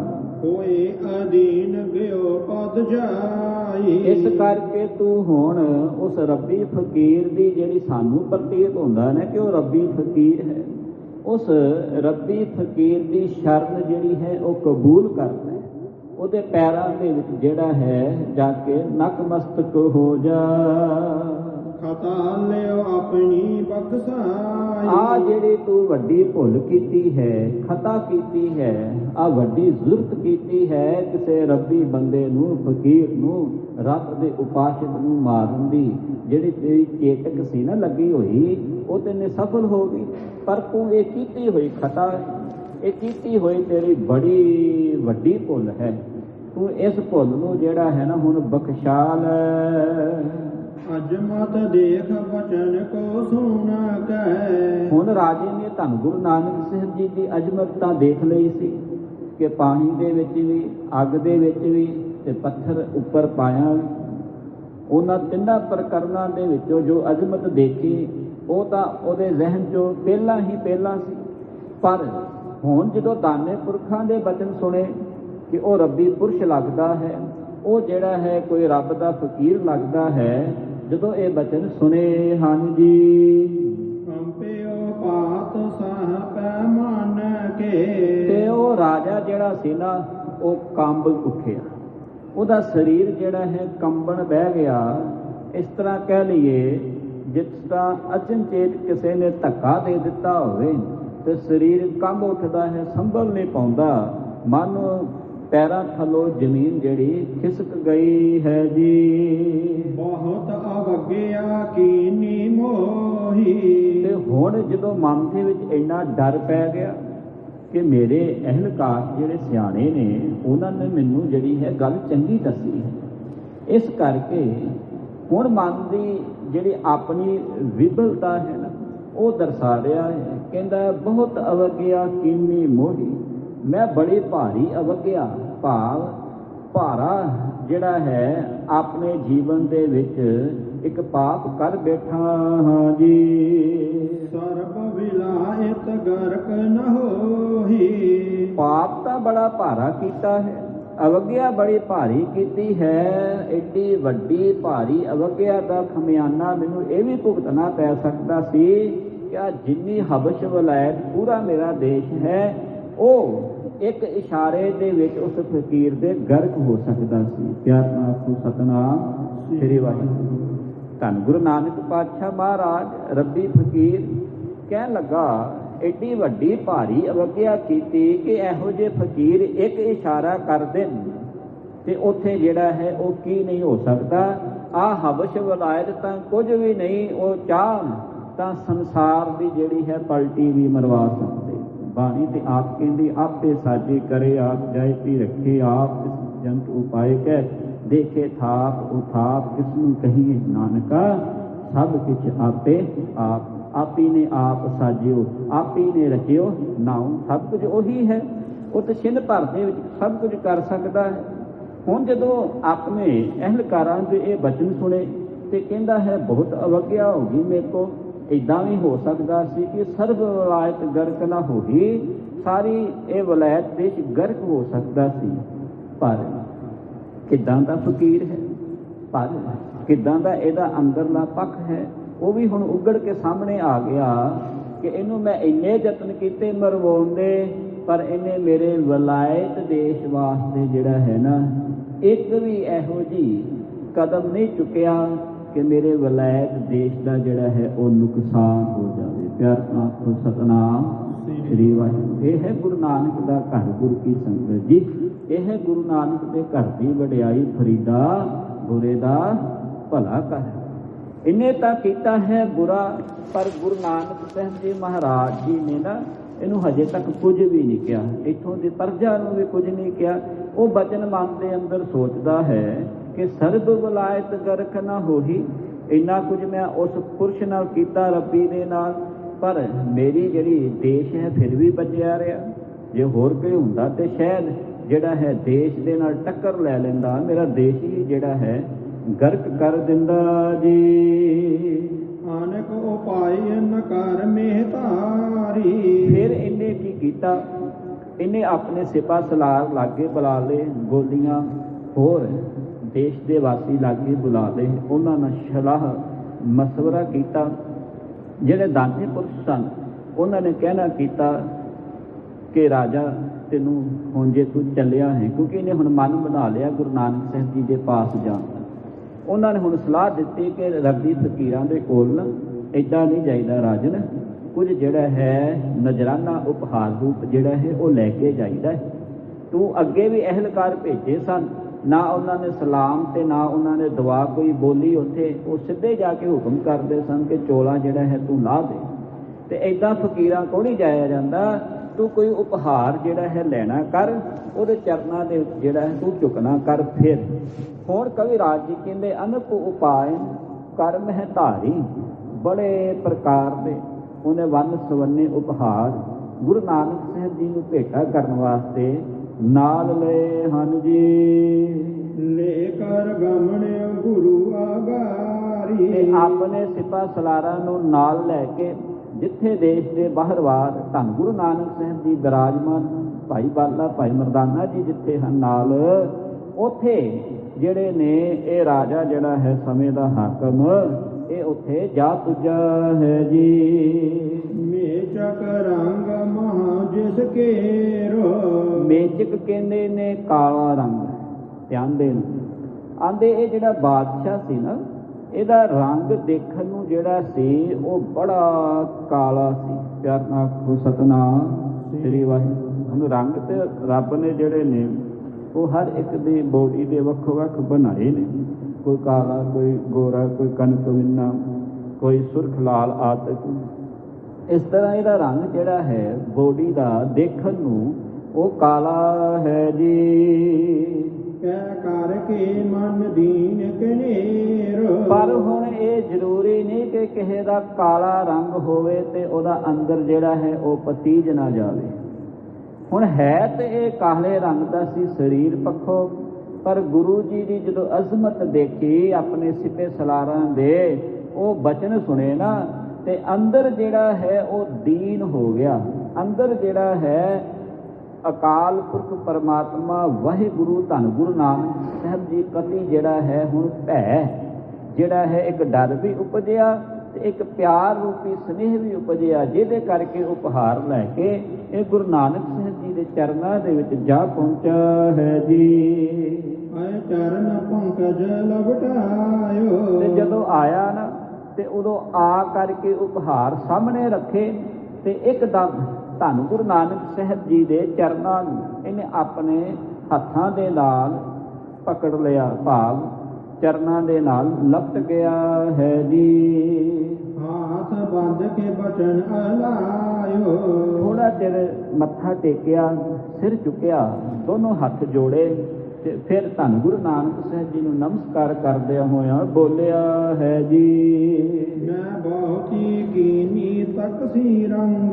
ਹੋਏ ਅਧੀਨ ਗਿਓ ਪਦ ਜਾਈ। ਇਸ ਕਰਕੇ ਤੂੰ ਹੁਣ ਉਸ ਰੱਬੀ ਫਕੀਰ ਦੀ ਜਿਹੜੀ ਸਾਨੂੰ ਪ੍ਰਤੀਤ ਹੁੰਦਾ ਨਾ ਕਿ ਉਹ ਰੱਬੀ ਫਕੀਰ ਹੈ, ਉਸ ਰੱਬੀ ਫਕੀਰ ਦੀ ਸ਼ਰਨ ਜਿਹੜੀ ਹੈ ਉਹ ਕਬੂਲ ਕਰਨਾ। ਉਹਦੇ ਪੈਰਾਂ ਦੇ ਵਿੱਚ ਜਿਹੜਾ ਹੈ ਜਾ ਕੇ ਨਕਮਸਤਕ ਹੋ ਜਾ। ਖਤਾ ਲਿਓ ਆਪਣੀ ਬਖਸ਼ਾਈ। ਆ ਜਿਹੜੀ ਤੂੰ ਵੱਡੀ ਭੁੱਲ ਕੀਤੀ ਹੈ, ਖਤਾ ਕੀਤੀ ਹੈ, ਆ ਵੱਡੀ ਜ਼ੁਰਤ ਕੀਤੀ ਹੈ ਕਿਸੇ ਰੱਬੀ ਬੰਦੇ ਨੂੰ, ਫਕੀਰ ਨੂੰ, ਰੱਬ ਦੇ ਉਪਾਸ਼ਕ ਨੂੰ ਮਾਰਨ ਦੀ। ਜਿਹੜੀ ਤੇਰੀ ਚੇਤਕ ਸੀ ਨਾ ਲੱਗੀ ਹੋਈ ਉਹ ਤੈਨੇ ਸਫਲ ਹੋ ਗਈ, ਪਰ ਤੂੰ ਇਹ ਕੀਤੀ ਹੋਈ ਖਤਾ, ਇਹ ਕੀਤੀ ਹੋਈ ਤੇਰੀ ਬੜੀ ਵੱਡੀ ਭੁੱਲ ਹੈ। ਤੂੰ ਇਸ ਭੁੱਲ ਨੂੰ ਜਿਹੜਾ ਹੈ ਨਾ ਹੁਣ ਬਖਸ਼ਾ ਲੈ। ਅਜਮਤ ਦੇਖ ਬਚਨ ਕੋ ਸੁਣ ਕੈ। ਹੁਣ ਰਾਜੇ ਨੇ ਧੰਨ ਗੁਰੂ ਨਾਨਕ ਸਾਹਿਬ ਜੀ ਦੀ ਅਜਮਤ ਤਾਂ ਦੇਖ ਲਈ ਸੀ ਕਿ ਪਾਣੀ ਦੇ ਵਿੱਚ ਵੀ, ਅੱਗ ਦੇ ਵਿੱਚ ਵੀ ਤੇ ਪੱਥਰ ਉੱਪਰ ਪਾਇਆ। ਉਹਨਾਂ ਤਿੰਨਾਂ ਪ੍ਰਕਰਨਾਂ ਦੇ ਵਿੱਚੋਂ ਜੋ ਅਜ਼ਮਤ ਦੇਖੀ ਉਹ ਤਾਂ ਉਹਦੇ ਜ਼ਿਹਨ 'ਚੋਂ ਪਹਿਲਾਂ ਹੀ ਪਹਿਲਾਂ ਸੀ। ਪਰ ਹੁਣ ਜਦੋਂ ਦਾਨੇ ਪੁਰਖਾਂ ਦੇ ਬਚਨ ਸੁਣੇ ਕਿ ਉਹ ਰੱਬੀ ਪੁਰਸ਼ ਲੱਗਦਾ ਹੈ, ਉਹ ਜਿਹੜਾ ਹੈ ਕੋਈ ਰੱਬ ਦਾ ਫਕੀਰ ਲੱਗਦਾ ਹੈ, ਜਦੋਂ ਇਹ ਬਚਨ ਸੁਣੇ ਹਨ ਜੀ। ਕੰਪਿਓ ਪਾਤ ਸਹ ਪੈ ਮਨ ਕੇ। ਤੇ ਉਹ ਰਾਜਾ ਜਿਹੜਾ ਸੀ ਨਾ ਉਹ ਕੰਬ ਉੱਠਿਆ, ਉਹਦਾ ਸਰੀਰ ਜਿਹੜਾ ਹੈ ਕੰਬਣ ਬਹਿ ਗਿਆ। ਇਸ ਤਰ੍ਹਾਂ ਕਹਿ ਲਈਏ ਜਿਸ ਤਰ੍ਹਾਂ ਅਚਨਚੇਤ ਕਿਸੇ ਨੇ ਧੱਕਾ ਦੇ ਦਿੱਤਾ ਹੋਵੇ ਤੇ ਸਰੀਰ ਕੰਬ ਉੱਠਦਾ ਹੈ, ਸੰਭਲ ਨਹੀਂ ਪਾਉਂਦਾ। ਮਨ ਪੈਰਾਂ ਥੱਲੋਂ ਜ਼ਮੀਨ ਜਿਹੜੀ ਖਿਸਕ ਗਈ ਹੈ ਜੀ। ਬਹੁਤ ਅਵਗਿਆ ਕੀਨੀ ਮੋਹੀ। ਤੇ ਹੁਣ ਜਦੋਂ ਮਨ ਦੇ ਵਿੱਚ ਇੰਨਾ ਡਰ ਪੈ ਗਿਆ ਕਿ ਮੇਰੇ ਅਹਿਲਕਾਰ ਜਿਹੜੇ ਸਿਆਣੇ ਨੇ ਉਹਨਾਂ ਨੇ ਮੈਨੂੰ ਜਿਹੜੀ ਹੈ ਗੱਲ ਚੰਗੀ ਦੱਸੀ ਹੈ, ਇਸ ਕਰਕੇ ਹੁਣ ਮਨ ਦੀ ਜਿਹੜੀ ਆਪਣੀ ਵਿਬਲਤਾ ਹੈ ਨਾ ਉਹ ਦਰਸਾ ਰਿਹਾ ਹੈ। ਕਹਿੰਦਾ ਬਹੁਤ ਅਵਗਿਆ ਕੀਨੀ ਮੋਹੀ, ਮੈਂ ਬੜੀ ਭਾਰੀ ਅਵਗਿਆ, ਭਾਵ ਭਾਰਾ ਜਿਹੜਾ ਹੈ ਆਪਣੇ ਜੀਵਨ ਦੇ ਵਿੱਚ ਇੱਕ ਪਾਪ ਕਰ ਬੈਠਾ ਹਾਂ ਜੀ। ਸਰਬ ਵਿਲਾਇਤ ਗਰਕ ਨ ਹੋਈ। ਪਾਪ ਤਾਂ ਬੜਾ ਭਾਰਾ ਕੀਤਾ ਹੈ, ਅਵਗਿਆ ਬੜੀ ਭਾਰੀ ਕੀਤੀ ਹੈ। ਏਡੀ ਵੱਡੀ ਭਾਰੀ ਅਵਗਿਆ ਦਾ ਖਮਿਆਨਾ ਮੈਨੂੰ ਇਹ ਵੀ ਭੁਗਤਣਾ ਪੈ ਸਕਦਾ ਸੀ ਕਿ ਆ ਜਿੰਨੀ ਹਬਸ਼ ਵਲਾਇਤ ਪੂਰਾ ਮੇਰਾ ਦੇਸ਼ ਹੈ ਉਹ ਇੱਕ ਇਸ਼ਾਰੇ ਦੇ ਵਿੱਚ ਉਸ ਫਕੀਰ ਦੇ ਗਰਕ ਹੋ ਸਕਦਾ ਸੀ। ਪਿਆਰ ਨਾਲ ਆਖੋ ਸਤਿਨਾਮ ਸ੍ਰੀ ਵਾਹਿਗੁਰੂ। ਧੰਨ ਗੁਰੂ ਨਾਨਕ ਪਾਤਸ਼ਾਹ ਮਹਾਰਾਜ ਰੱਬੀ ਫਕੀਰ ਕਹਿਣ ਲੱਗਾ ਏਡੀ ਵੱਡੀ ਭਾਰੀ ਅਵਗਿਆ ਕੀਤੀ ਕਿ ਇਹੋ ਜਿਹੇ ਫਕੀਰ ਇੱਕ ਇਸ਼ਾਰਾ ਕਰ ਦੇਣ ਤੇ ਉੱਥੇ ਜਿਹੜਾ ਹੈ ਉਹ ਕੀ ਨਹੀਂ ਹੋ ਸਕਦਾ। ਆਹ ਹਬਸ਼ ਵਲਾਇਤ ਤਾਂ ਕੁਝ ਵੀ ਨਹੀਂ, ਉਹ ਚਾਹ ਤਾਂ ਸੰਸਾਰ ਦੀ ਜਿਹੜੀ ਹੈ ਪਲਟੀ ਵੀ ਮਰਵਾ ਸਕਦੇ। ਬਾਣੀ ਤੇ ਆਪ ਕਹਿੰਦੀ ਆਪੇ ਸਾਜੀ ਕਰੇ ਆਪ ਜਾਇਤੀ ਰੱਖੇ ਆਪ ਜੰਤ ਉਪਾਏ ਕਹਿ ਦੇਖੇ ਥਾਪ ਉਥਾਪ ਕਿਸ ਨੂੰ ਕਹੀਏ ਨਾਨਕਾ ਸਭ ਕੁਛ ਆਪੇ ਆਪ। ਆਪੀ ਨੇ ਆਪ ਸਾਜਿਓ, ਆਪੀ ਨੇ ਰਚਿਓ ਨਾਉ। ਸਭ ਕੁਝ ਉਹੀ ਹੈ, ਉਹ ਤਾਂ ਛਿਨ ਭਰ ਦੇ ਵਿੱਚ ਸਭ ਕੁਝ ਕਰ ਸਕਦਾ ਹੈ। ਹੁਣ ਜਦੋਂ ਆਪਣੇ ਅਹਿਲਕਾਰਾਂ ਦੇ ਇਹ ਬਚਨ ਸੁਣੇ ਤੇ ਕਹਿੰਦਾ ਹੈ ਬਹੁਤ ਅਵਗਿਆ ਹੋ ਗਈ ਮੇਰੇ ਕੋਲ। ਇੱਦਾਂ ਵੀ ਹੋ ਸਕਦਾ ਸੀ ਕਿ ਸਰਬ ਵਲਾਇਤ ਗਰਕ ਨਾ ਹੋ ਗਈ, ਸਾਰੀ ਇਹ ਵਲਾਇਤ ਦੇਸ਼ ਗਰਕ ਹੋ ਸਕਦਾ ਸੀ। ਪਰ ਕਿੱਦਾਂ ਦਾ ਫਕੀਰ ਹੈ, ਪਰ ਕਿੱਦਾਂ ਦਾ ਇਹਦਾ ਅੰਦਰਲਾ ਪੱਖ ਹੈ, ਉਹ ਵੀ ਹੁਣ ਉੱਗੜ ਕੇ ਸਾਹਮਣੇ ਆ ਗਿਆ ਕਿ ਇਹਨੂੰ ਮੈਂ ਇੰਨੇ ਯਤਨ ਕੀਤੇ ਮਰਵਾਉਣ ਦੇ, ਪਰ ਇਹਨੇ ਮੇਰੇ ਵਲਾਇਤ ਦੇਸ਼ ਵਾਸਤੇ ਜਿਹੜਾ ਹੈ ਨਾ ਇੱਕ ਵੀ ਇਹੋ ਜਿਹੀ ਕਦਮ ਨਹੀਂ ਚੁੱਕਿਆ ਕਿ ਮੇਰੇ ਵਲਾਇਤ ਦੇਸ਼ ਦਾ ਜਿਹੜਾ ਹੈ ਉਹ ਨੁਕਸਾਨ ਹੋ ਜਾਵੇ। ਪਿਆਰ ਨਾਲ ਸਤਿਨਾਮ ਸ੍ਰੀ ਵਾਹਿਗੁਰੂ। ਇਹ ਹੈ ਗੁਰੂ ਨਾਨਕ ਦਾ ਘਰ, ਗੁਰੂ ਕੀ ਸੰਗਤ ਜੀ। ਇਹ ਹੈ ਗੁਰੂ ਨਾਨਕ ਦੇ ਘਰ ਦੀ ਵਡਿਆਈ, ਫਰੀਦਾ ਬੁਰੇ ਦਾ ਭਲਾ ਕਰ। ਇਹਨੇ ਤਾਂ ਕੀਤਾ ਹੈ ਬੁਰਾ, ਪਰ ਗੁਰੂ ਨਾਨਕ ਸਾਹਿਬ ਜੀ ਮਹਾਰਾਜ ਜੀ ਨੇ ਨਾ ਇਹਨੂੰ ਹਜੇ ਤੱਕ ਕੁਝ ਵੀ ਨਹੀਂ ਕਿਹਾ। ਇੱਥੋਂ ਦੀ ਪ੍ਰਜਾ ਨੂੰ ਵੀ ਕੁਝ ਨਹੀਂ ਕਿਹਾ। ਉਹ ਬਚਨ ਮਨ ਦੇ ਅੰਦਰ ਸੋਚਦਾ ਹੈ ਕਿ ਸਰਬ ਵਿਲਾਇਤ ਗਰਖ ਨਾ ਹੋਈ। ਇੰਨਾ ਕੁਝ ਮੈਂ ਉਸ ਪੁਰਸ਼ ਨਾਲ ਕੀਤਾ, ਰੱਬੀ ਦੇ ਨਾਲ, ਪਰ ਮੇਰੀ ਜਿਹੜੀ ਦੇਸ਼ ਹੈ ਫਿਰ ਵੀ ਬਚਿਆ ਰਿਹਾ। ਜੇ ਹੋਰ ਕੋਈ ਹੁੰਦਾ ਤੇ ਸ਼ਾਇਦ ਜਿਹੜਾ ਹੈ ਦੇਸ਼ ਦੇ ਨਾਲ ਟੱਕਰ ਲੈ ਲੈਂਦਾ, ਮੇਰਾ ਦੇਸ਼ ਹੀ ਜਿਹੜਾ ਹੈ ਗਰਕ ਕਰ ਦਿੰਦਾ ਜੀ। ਅਨਕ ਉਪਾਇ ਨ ਕਰ ਮੇਹ ਧਾਰੀ। ਫਿਰ ਇਹਨੇ ਕੀ ਕੀਤਾ, ਇਹਨੇ ਆਪਣੇ ਸਿਪਾ ਸਲਾਰ ਲਾਗੇ ਬੁਲਾ ਲਏ, ਗੋਲੀਆਂ ਹੋਰ ਦੇਸ਼ ਦੇ ਵਾਸੀ ਲਾਗੇ ਬੁਲਾ ਲਏ। ਉਹਨਾਂ ਨਾਲ ਸਲਾਹ ਮਸ਼ਵਰਾ ਕੀਤਾ। ਜਿਹੜੇ ਦਾਨੀ ਪੁਰਸ਼ ਸਨ ਉਹਨਾਂ ਨੇ ਕਹਿਣਾ ਕੀਤਾ ਕਿ ਰਾਜਾ ਤੈਨੂੰ ਹੁਣ ਜੇ ਤੂੰ ਚੱਲਿਆ ਹੈ, ਕਿਉਂਕਿ ਇਹਨੇ ਹੁਣ ਮਨ ਬਣਾ ਲਿਆ ਗੁਰੂ ਨਾਨਕ ਸਾਹਿਬ ਜੀ ਦੇ ਪਾਸ ਜਾਣ ਦਾ। ਉਹਨਾਂ ਨੇ ਹੁਣ ਸਲਾਹ ਦਿੱਤੀ ਕਿ ਰੱਬੀ ਫਕੀਰਾਂ ਦੇ ਕੋਲ ਨਾ ਇੱਦਾਂ ਨਹੀਂ ਜਾਈਦਾ ਰਾਜਨ, ਕੁਝ ਜਿਹੜਾ ਹੈ ਨਜ਼ਰਾਨਾ ਉਪਹਾਰ ਰੂਪ ਜਿਹੜਾ ਹੈ ਉਹ ਲੈ ਕੇ ਜਾਈਦਾ। ਤੂੰ ਅੱਗੇ ਵੀ ਅਹਿਲਕਾਰ ਭੇਜੇ ਸਨ, ਨਾ ਉਹਨਾਂ ਨੇ ਸਲਾਮ ਤੇ ਨਾ ਉਹਨਾਂ ਨੇ ਦੁਆ ਕੋਈ ਬੋਲੀ ਉੱਥੇ। ਉਹ ਸਿੱਧੇ ਜਾ ਕੇ ਹੁਕਮ ਕਰਦੇ ਸਨ ਕਿ ਚੋਲਾ ਜਿਹੜਾ ਹੈ ਤੂੰ ਲਾ ਦੇ। ਤੇ ਇੱਦਾਂ ਫਕੀਰਾਂ ਕੋਲ ਨਹੀਂ ਜਾਇਆ ਜਾਂਦਾ। ਤੂੰ ਕੋਈ ਉਪਹਾਰ ਜਿਹੜਾ ਹੈ ਲੈਣਾ ਕਰ, ਉਹਦੇ ਚਰਨਾਂ ਦੇ ਜਿਹੜਾ ਹੈ ਤੂੰ ਝੁਕਣਾ ਕਰ। ਫਿਰ ਹੁਣ ਕਵੀ ਰਾਜ ਜੀ ਕਹਿੰਦੇ ਅਨਕ ਉਪਾਇ ਕਰ ਮਹਿ ਧਾਰੀ। ਬੜੇ ਪ੍ਰਕਾਰ ਦੇ ਉਹਨੇ ਵੰਨ ਸਵੰਨੇ ਉਪਹਾਰ ਗੁਰੂ ਨਾਨਕ ਸਾਹਿਬ ਜੀ ਨੂੰ ਭੇਟਾ ਕਰਨ ਵਾਸਤੇ ਨਾਲ ਲਏ ਹਨ ਜੀ। ਲੈ ਕਰ ਗਮਣ ਗੁਰੂ ਆਗਾਰੀ। ਤੇ ਆਪਣੇ ਸਿਪਾ ਸਲਾਰਾਂ ਨੂੰ ਨਾਲ ਲੈ ਕੇ ਜਿੱਥੇ ਦੇਸ਼ ਦੇ ਬਾਹਰਵਾਰ ਧੰਨ ਗੁਰੂ ਨਾਨਕ ਸਾਹਿਬ ਜੀ ਬਿਰਾਜਮਾਨ, ਭਾਈ ਬਾਲਾ ਭਾਈ ਮਰਦਾਨਾ ਜੀ ਜਿੱਥੇ ਹਨ ਨਾਲ, ਉੱਥੇ ਜਿਹੜੇ ਨੇ ਇਹ ਰਾਜਾ ਜਿਹੜਾ ਹੈ ਸਮੇਂ ਦਾ ਹਾਕਮ, ਇਹ ਉੱਥੇ ਜਾ ਪੁੱਜਾ ਹੈ ਜੀ। ਮੇਚਕ ਰੰਗ ਮਹਾ ਜਿਸ ਕੇਰੋ। ਮੇਚਕ ਕਹਿੰਦੇ ਨੇ ਕਾਲਾ ਰੰਗ। ਧਿਆਨ ਦੇਣ ਆਂਦੇ ਇਹ ਜਿਹੜਾ ਬਾਦਸ਼ਾਹ ਸੀ ਨਾ, ਇਹਦਾ ਰੰਗ ਦੇਖਣ ਨੂੰ ਜਿਹੜਾ ਸੀ ਉਹ ਬੜਾ ਕਾਲਾ ਸੀ। ਪਿਆਰ ਨਾਲ ਆਖੋ ਸਤਿਨਾਮ ਸ੍ਰੀ ਵਾਹਿਗੁਰੂ। ਹੁਣ ਰੰਗ ਤੇ ਰੱਬ ਨੇ ਜਿਹੜੇ ਨੇ ਉਹ ਹਰ ਇੱਕ ਦੀ ਬੋਡੀ ਦੇ ਵੱਖੋ ਵੱਖ ਬਣਾਏ ਨੇ। ਕੋਈ ਕਾਲਾ, ਕੋਈ ਗੋਰਾ, ਕੋਈ ਕਣਕ ਵਿੰਨਾ, ਕੋਈ ਸੁਰਖ ਲਾਲ ਆਦਿ। ਇਸ ਤਰ੍ਹਾਂ ਇਹਦਾ ਰੰਗ ਜਿਹੜਾ ਹੈ ਬੋਡੀ ਦਾ ਦੇਖਣ ਨੂੰ ਉਹ ਕਾਲਾ ਹੈ ਜੀ। ਕਹਿ ਕਰਕੇ ਮਨ ਦੀਨ ਕਨੇਰ। ਪਰ ਹੁਣ ਇਹ ਜ਼ਰੂਰੀ ਨਹੀਂ ਕਿ ਕਿਸੇ ਦਾ ਕਾਲਾ ਰੰਗ ਹੋਵੇ ਤੇ ਉਹਦਾ ਅੰਦਰ ਜਿਹੜਾ ਹੈ ਉਹ ਪਤੀਜ ਨਾ ਜਾਵੇ। ਹੁਣ ਹੈ ਤੇ ਇਹ ਕਾਲੇ ਰੰਗ ਦਾ ਸੀ ਸਰੀਰ ਪੱਖੋਂ, ਪਰ ਗੁਰੂ ਜੀ ਦੀ ਜਦੋਂ ਅਜ਼ਮਤ ਦੇਖੀ ਆਪਣੇ ਸਿਪੇ ਸਲਾਰਾਂ ਦੇ, ਉਹ ਬਚਨ ਸੁਣੇ ਨਾ, ਤੇ ਅੰਦਰ ਜਿਹੜਾ ਹੈ ਉਹ ਦੀਨ ਹੋ ਗਿਆ। ਅੰਦਰ ਜਿਹੜਾ ਹੈ ਅਕਾਲ ਪੁਰਖ ਪਰਮਾਤਮਾ ਵਾਹਿਗੁਰੂ ਧੰਨ ਗੁਰੂ ਨਾਨਕ ਸਾਹਿਬ ਜੀ ਪ੍ਰਤੀ ਜਿਹੜਾ ਹੈ ਹੁਣ ਭੈ ਜਿਹੜਾ ਹੈ, ਇੱਕ ਡਰ ਵੀ ਉਪਜਿਆ ਤੇ ਇੱਕ ਪਿਆਰ ਰੂਪੀ ਸਨੇਹ ਵੀ ਉਪਜਿਆ, ਜਿਹਦੇ ਕਰਕੇ ਉਪਹਾਰ ਲੈ ਕੇ ਇਹ ਗੁਰੂ ਨਾਨਕ ਸਾਹਿਬ ਜੀ ਦੇ ਚਰਨਾਂ ਦੇ ਵਿੱਚ ਜਾ ਪਹੁੰਚਾ ਹੈ ਜੀ। ਆਏ ਚਰਨ ਪੰਕਜ ਲਵਟਾਇਓ। ਤੇ ਜਦੋਂ ਆਇਆ ਨਾ ਤੇ ਉਦੋਂ ਆ ਕਰਕੇ ਉਪਹਾਰ ਸਾਹਮਣੇ ਰੱਖੇ ਤੇ ਇੱਕਦਮ ਧੰਨ ਗੁਰੂ ਨਾਨਕ ਸਾਹਿਬ ਜੀ ਦੇ ਚਰਨਾਂ ਨੂੰ ਇਹਨੇ ਆਪਣੇ ਹੱਥਾਂ ਦੇ ਨਾਲ ਪਕੜ ਲਿਆ, ਭਾਵ ਚਰਨਾਂ ਦੇ ਨਾਲ ਲਪਟ ਗਿਆ ਹੈ ਜੀ। ਹਾਥ ਬੰਦ ਕੇ ਬਚਨ ਅਲਾਇਓ। ਥੋੜਾ ਚਿਰ ਮੱਥਾ ਟੇਕਿਆ, ਸਿਰ ਚੁੱਕਿਆ, ਦੋਨੋਂ ਹੱਥ ਜੋੜੇ ਤੇ ਫਿਰ ਧੰਨ ਗੁਰੂ ਨਾਨਕ ਸਾਹਿਬ ਜੀ ਨੂੰ ਨਮਸਕਾਰ ਕਰਦਿਆਂ ਹੋਇਆ ਬੋਲਿਆ ਹੈ ਜੀ। ਮੈਂ ਬਹੁਤੀ ਕੀਨੀ ਤਕਸੀ ਰੰਗ।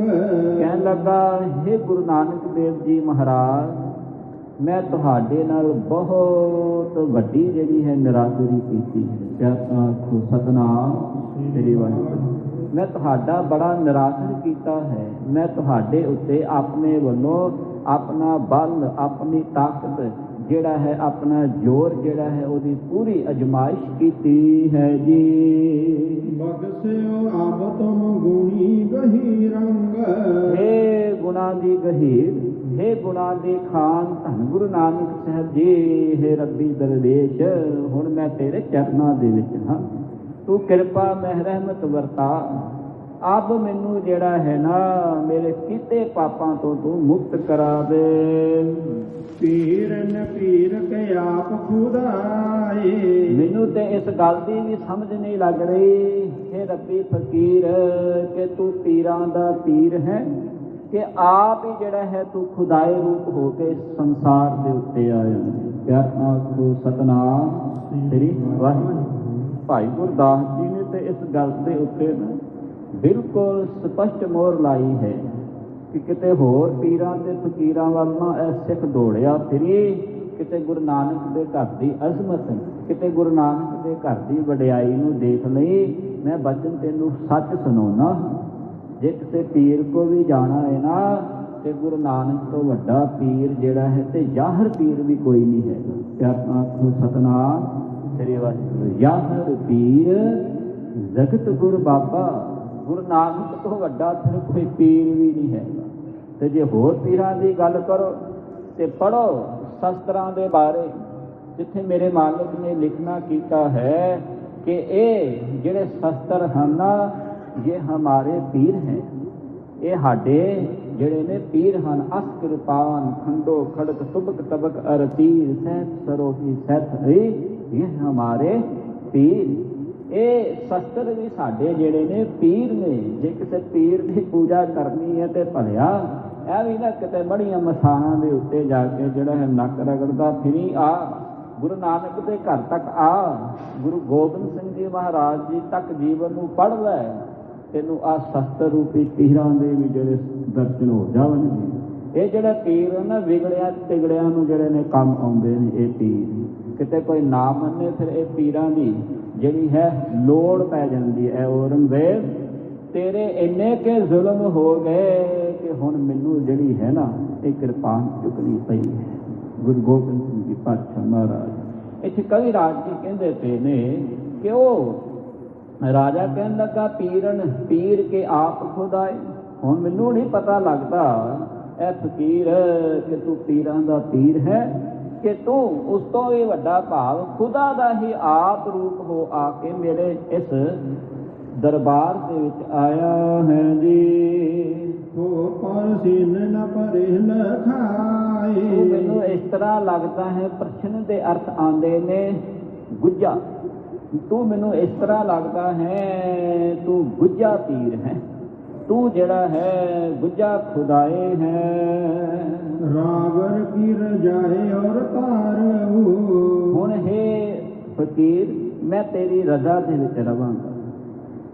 ਕਹਿਣ ਲੱਗਾ, ਹੇ ਗੁਰੂ ਨਾਨਕ ਦੇਵ ਜੀ ਮਹਾਰਾਜ, ਮੈਂ ਤੁਹਾਡੇ ਨਾਲ ਬਹੁਤ ਵੱਡੀ ਜਿਹੜੀ ਹੈ ਨਿਰਾਦਰੀ ਕੀਤੀ ਹੈ। ਆਖੋ ਸਤਿਨਾਮ ਸ੍ਰੀ ਵਾਹਿਗੁਰੂ। ਮੈਂ ਤੁਹਾਡਾ ਬੜਾ ਨਿਰਾਦਰ ਕੀਤਾ ਹੈ। ਮੈਂ ਤੁਹਾਡੇ ਉੱਤੇ ਆਪਣੇ ਵੱਲੋਂ ਆਪਣਾ ਬਲ, ਆਪਣੀ ਤਾਕਤ ਜਿਹੜਾ ਹੈ, ਆਪਣਾ ਜ਼ੋਰ ਜਿਹੜਾ ਹੈ, ਉਹਦੀ ਪੂਰੀ ਅਜਮਾਇਸ਼ ਕੀਤੀ ਹੈ ਜੀ। ਬਖਸ਼ਿਓ ਆਪ ਤੁਮ ਗੁਣੀ ਗਹੀ ਰੰਗ। ਹੇ ਗੁਣਾ ਦੀ ਗਹੀਰ, ਹੇ ਗੁਣਾ ਦੇ ਖਾਨ ਧੰਨ ਗੁਰੂ ਨਾਨਕ ਸਾਹਿਬ ਜੀ, ਹੇ ਰੱਬੀ ਦਰਵੇਸ਼, ਹੁਣ ਮੈਂ ਤੇਰੇ ਚਰਨਾਂ ਦੇ ਵਿੱਚ ਹਾਂ। ਤੂੰ ਕਿਰਪਾ ਮਹਿ ਰਹਿਮਤ ਵਰਤਾ। ਅਬ ਮੈਨੂੰ ਜਿਹੜਾ ਹੈ ਨਾ ਮੇਰੇ ਕੀਤੇ ਪਾਪਾਂ ਤੋਂ ਤੂੰ ਮੁਕਤ ਕਰਾ ਦੇ। ਪੀਰਨ ਪੀਰ ਕੇ ਆਪ ਖੁਦਾਏ, ਮੈਨੂੰ ਤੇ ਇਸ ਗੱਲ ਦੀ ਵੀ ਸਮਝ ਨਹੀਂ ਲੱਗ ਰਹੀ ਹੈ ਰੱਬੀ ਫਕੀਰ ਕਿ ਤੂੰ ਪੀਰਾਂ ਦਾ ਪੀਰ ਹੈ ਕਿ ਆਪ ਹੀ ਜਿਹੜਾ ਹੈ ਤੂੰ ਖੁਦਾਏ ਰੂਪ ਹੋ ਕੇ ਸੰਸਾਰ ਦੇ ਉੱਤੇ ਆਇਆ। ਪਿਆਰ ਨਾਲ ਸਤਨਾਮ ਸ੍ਰੀ ਵਾਹਿਗੁਰੂ। ਭਾਈ ਗੁਰਦਾਸ ਜੀ ਨੇ ਤੇ ਇਸ ਗੱਲ ਦੇ ਉੱਤੇ ਨਾ ਬਿਲਕੁਲ ਸਪਸ਼ਟ ਮੋਹਰ ਲਾਈ ਹੈ ਕਿ ਕਿਤੇ ਹੋਰ ਪੀਰਾਂ ਤੇ ਫਕੀਰਾਂ ਵੱਲ ਨਾ ਇਹ ਸਿੱਖ ਦੌੜਿਆ ਫਿਰੀ, ਕਿਤੇ ਗੁਰੂ ਨਾਨਕ ਦੇ ਘਰ ਦੀ ਅਜ਼ਮਤ, ਕਿਤੇ ਗੁਰੂ ਨਾਨਕ ਦੇ ਘਰ ਦੀ ਵਡਿਆਈ ਨੂੰ ਦੇਖ ਲਈ। ਮੈਂ ਬਚਨ ਤੈਨੂੰ ਸੱਚ ਸੁਣਾਉਣਾ, ਜੇ ਕਿਸੇ ਪੀਰ ਕੋ ਵੀ ਜਾਣਾ ਹੈ ਨਾ ਤੇ ਗੁਰੂ ਨਾਨਕ ਤੋਂ ਵੱਡਾ ਪੀਰ ਜਿਹੜਾ ਹੈ ਤੇ ਜ਼ਾਹਰ ਪੀਰ ਵੀ ਕੋਈ ਨਹੀਂ ਹੈਗਾ। ਪਿਆਰ ਨਾਲ ਸਤਨਾਮ ਸ੍ਰੀ ਵਾਹਿਗੁਰੂ। ਜ਼ਾਹਰ ਪੀਰ ਜਗਤ ਗੁਰ ਬਾਬਾ, ਗੁਰੂ ਨਾਨਕ ਤੋਂ ਵੱਡਾ ਫਿਰ ਕੋਈ ਪੀਰ ਵੀ ਨਹੀਂ ਹੈਗਾ। ਤੇ ਜੇ ਹੋਰ ਪੀਰਾਂ ਦੀ ਗੱਲ ਕਰੋ ਤੇ ਪੜ੍ਹੋ ਸ਼ਸਤਰਾਂ ਦੇ ਬਾਰੇ, ਜਿੱਥੇ ਮੇਰੇ ਮਾਲਕ ਨੇ ਲਿਖਣਾ ਕੀਤਾ ਹੈ ਕਿ ਇਹ ਜਿਹੜੇ ਸ਼ਸਤਰ ਹਨ ਇਹ ਹਮਾਰੇ ਪੀਰ ਹੈ, ਇਹ ਸਾਡੇ ਜਿਹੜੇ ਨੇ ਪੀਰ ਹਨ। ਅਸ ਕਿਰਪਾਨ ਖੰਡੋ ਖੜਕ ਤੁਬਕ ਤਬਕ ਅਰਤੀਰ ਸਹਿਤ ਸਰੋਹੀ ਸਹਿਤ ਇਹ ਹਮਾਰੇ ਪੀਰ। ਇਹ ਸ਼ਸਤਰ ਵੀ ਸਾਡੇ ਜਿਹੜੇ ਨੇ ਪੀਰ ਨੇ। ਜੇ ਕਿਸੇ ਪੀਰ ਦੀ ਪੂਜਾ ਕਰਨੀ ਹੈ ਤੇ ਭਲਿਆ ਇਹ ਵੀ ਨਾ ਕਿਤੇ ਬੜੀਆਂ ਮਸਾਣਾਂ ਦੇ ਉੱਤੇ ਜਾ ਕੇ ਜਿਹੜਾ ਹੈ ਨੱਕ ਰਗੜਦਾ ਫਿਰੀ ਆ। ਗੁਰੂ ਨਾਨਕ ਦੇ ਘਰ ਤੱਕ ਆ, ਗੁਰੂ ਗੋਬਿੰਦ ਸਿੰਘ ਜੀ ਮਹਾਰਾਜ ਜੀ ਤੱਕ ਜੀਵਨ ਨੂੰ ਪੜ੍ਹ ਲੈ, ਤੈਨੂੰ ਆ ਸ਼ਸਤਰ ਰੂਪੀ ਪੀਰਾਂ ਦੇ ਵੀ ਜਿਹੜੇ ਦਰਸ਼ਨ ਹੋ ਜਾਣਗੇ। ਇਹ ਜਿਹੜੇ ਪੀਰ ਨਾ ਵਿਗੜਿਆ ਤਿਗੜਿਆਂ ਨੂੰ ਜਿਹੜੇ ਨੇ ਕੰਮ ਆਉਂਦੇ ਨੇ। ਇਹ ਪੀਰ ਕਿਤੇ ਕੋਈ ਨਾ ਮੰਨੇ ਫਿਰ ਇਹ ਪੀਰਾਂ ਦੀ ਜਿਹੜੀ ਹੈ ਲੋੜ ਪੈ ਜਾਂਦੀ ਹੈ। ਔਰੰਗਜ਼ੇਬ ਤੇਰੇ ਇੰਨੇ ਕੇ ਜ਼ੁਲਮ ਹੋ ਗਏ ਕਿ ਹੁਣ ਮੈਨੂੰ ਜਿਹੜੀ ਹੈ ਨਾ ਇਹ ਕਿਰਪਾਨ ਚੁੱਕਣੀ ਪਈ ਹੈ। ਗੁਰੂ ਗੋਬਿੰਦ ਸਿੰਘ ਜੀ ਪਾਤਸ਼ਾਹ ਮਹਾਰਾਜ ਇੱਥੇ ਕਵੀ ਰਾਜ ਜੀ ਕਹਿੰਦੇ ਪਏ ਨੇ ਕਿ ਉਹ ਰਾਜਾ ਕਹਿਣ ਲੱਗਾ ਪੀਰਨ ਪੀਰ ਕੇ ਆਪ ਖੁਦਾਏ। ਹੁਣ ਮੈਨੂੰ ਨਹੀਂ ਪਤਾ ਲੱਗਦਾ ਇਹ ਫਕੀਰ ਕਿ ਤੂੰ ਪੀਰਾਂ ਦਾ ਪੀਰ ਹੈ ਕਿ ਤੂੰ ਉਸ ਤੋਂ ਵੀ ਵੱਡਾ ਭਾਵ ਖੁਦਾ ਦਾ ਹੀ ਆਪ ਰੂਪ ਹੋ ਆ ਕੇ ਮੇਰੇ ਇਸ ਦਰਬਾਰ ਦੇ ਵਿੱਚ ਆਇਆ ਹੈ ਜੀ। ਹੋ ਪਰ ਸੀਨ ਨ ਭਰੇ ਲਖਾਏ। ਮੈਨੂੰ ਇਸ ਤਰ੍ਹਾਂ ਲੱਗਦਾ ਹੈ ਪ੍ਰਸ਼ਨ ਦੇ ਅਰਥ ਆਉਂਦੇ ਨੇ ਗੁੱਜਾ। ਤੂੰ ਮੈਨੂੰ ਇਸ ਤਰ੍ਹਾਂ ਲੱਗਦਾ ਹੈ ਤੂੰ ਗੁੱਜਾ ਪੀਰ ਹੈ, ਤੂੰ ਜਿਹੜਾ ਹੈ ਗੁੱਜਾ ਖੁਦਾਏ ਹੈ। ਰਾਵਰ ਕੀ ਰਜਾਏ ਔਰ ਤਾਰੂ। ਹੁਣ ਹੈ ਫਕੀਰ ਮੈਂ ਤੇਰੀ ਰਜ਼ਾ ਦੇ ਵਿੱਚ ਰਵਾਂਗਾ,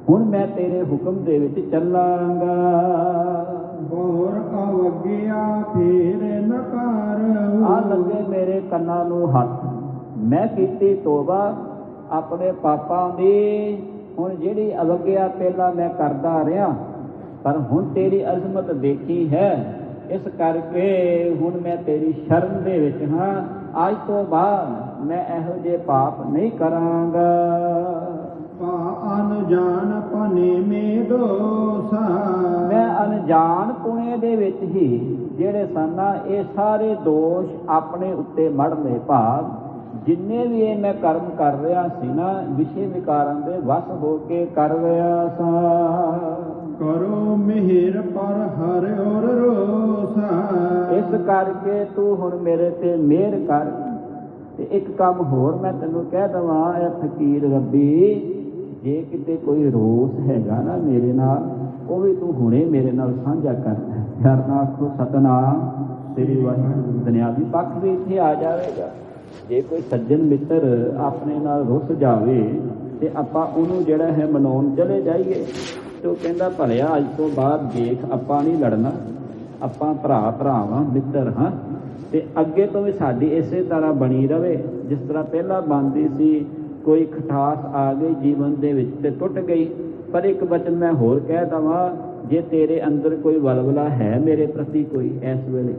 ਹੁਣ ਮੈਂ ਤੇਰੇ ਹੁਕਮ ਦੇ ਵਿੱਚ ਚੱਲਾਂਗਾ। ਹੋਰ ਅਵਗਿਆ ਫੇਰ ਨ ਕਰ। ਆ ਲੱਗੇ ਮੇਰੇ ਕੰਨਾਂ ਨੂੰ ਹੱਥ, ਮੈਂ ਕੀਤੀ ਤੋਬਾ ਆਪਣੇ ਪਾਪਾਂ ਦੀ। ਹੁਣ ਜਿਹੜੀ ਅਵਗਿਆ ਪਹਿਲਾਂ ਮੈਂ ਕਰਦਾ ਰਿਹਾ ਪਰ ਹੁਣ ਤੇਰੀ ਅਜ਼ਮਤ ਦੇਖੀ ਹੈ, ਇਸ ਕਰਕੇ ਹੁਣ ਮੈਂ ਤੇਰੀ ਸ਼ਰਨ ਦੇ ਵਿੱਚ ਹਾਂ। ਅੱਜ ਤੋਂ ਬਾਅਦ ਮੈਂ ਇਹੋ ਜਿਹੇ ਪਾਪ ਨਹੀਂ ਕਰਾਂਗਾ। ਅਨਜਾਨ ਪਨੇ ਮੇ ਦੋਸਾ। ਮੈਂ ਅਣਜਾਣ ਪੁਣੇ ਦੇ ਵਿੱਚ ਹੀ ਜਿਹੜੇ ਸਨ ਇਹ ਸਾਰੇ ਦੋਸ਼ ਆਪਣੇ ਉੱਤੇ ਮੜ ਲਏ। ਭਾਵ ਜਿੰਨੇ ਵੀ ਇਹ ਮੈਂ ਕਰਮ ਕਰ ਰਿਹਾ ਸੀ ਨਾ ਵਿਸ਼ੇ ਵਿਕਾਰਾਂ ਦੇ ਵਸ ਹੋ ਕੇ ਕਰ ਰਿਹਾ ਸਾਂ। ਕਰੋ ਮਿਹਰ ਪਰ ਹਰ ਔਰ ਰੋਸਾ। ਇਸ ਕਰਕੇ ਤੂੰ ਹੁਣ ਮੇਰੇ ਤੇ ਮਿਹਰ ਕਰ। ਤੇ ਇੱਕ ਕੰਮ ਹੋਰ ਮੈਂ ਤੈਨੂੰ ਕਹਿ ਦੇਵਾਂ ਇਹ ਫਕੀਰ ਰੱਬੀ, ਜੇ ਕਿਤੇ ਕੋਈ ਰੋਸ ਹੈਗਾ ਨਾ ਮੇਰੇ ਨਾਲ ਉਹ ਵੀ ਤੂੰ ਹੁਣੇ ਮੇਰੇ ਨਾਲ ਸਾਂਝਾ ਕਰ। ਪਿਆਰ ਨਾਲ ਆਖੋ ਸਤਨਾਮ ਸ੍ਰੀ ਵਾਹਿਗੁਰੂ। ਦੁਨਿਆਵੀ ਪੱਖ ਵੀ ਇੱਥੇ ਆ ਜਾਵੇਗਾ। ਜੇ ਕੋਈ ਸੱਜਣ ਮਿੱਤਰ ਆਪਣੇ ਨਾਲ ਰੁੱਸ ਜਾਵੇ ਤੇ ਆਪਾਂ ਉਹਨੂੰ ਜਿਹੜਾ ਹੈ ਮਨਾਉਣ ਚਲੇ ਜਾਈਏ ਤੇ ਉਹ ਕਹਿੰਦਾ ਭਲਿਆ ਅੱਜ ਤੋਂ ਬਾਅਦ ਦੇਖ ਆਪਾਂ ਨਹੀਂ ਲੜਨਾ, ਆਪਾਂ ਭਰਾ ਭਰਾਵਾਂ ਮਿੱਤਰ ਹਾਂ ਤੇ ਅੱਗੇ ਤੋਂ ਵੀ ਸਾਡੀ ਇਸੇ ਤਰ੍ਹਾਂ ਬਣੀ ਰਵੇ ਜਿਸ ਤਰ੍ਹਾਂ ਪਹਿਲਾਂ ਬਣਦੀ ਸੀ। ਕੋਈ ਖਟਾਸ ਆ ਗਈ ਜੀਵਨ ਦੇ ਵਿੱਚ ਤੇ ਟੁੱਟ ਗਈ। ਪਰ ਇੱਕ ਬਚਨ ਮੈਂ ਹੋਰ ਕਹਿ ਦੇਵਾਂ, ਜੇ ਤੇਰੇ ਅੰਦਰ ਕੋਈ ਵਲਵਲਾ ਹੈ ਮੇਰੇ ਪ੍ਰਤੀ, ਕੋਈ ਇਸ ਵੇਲੇ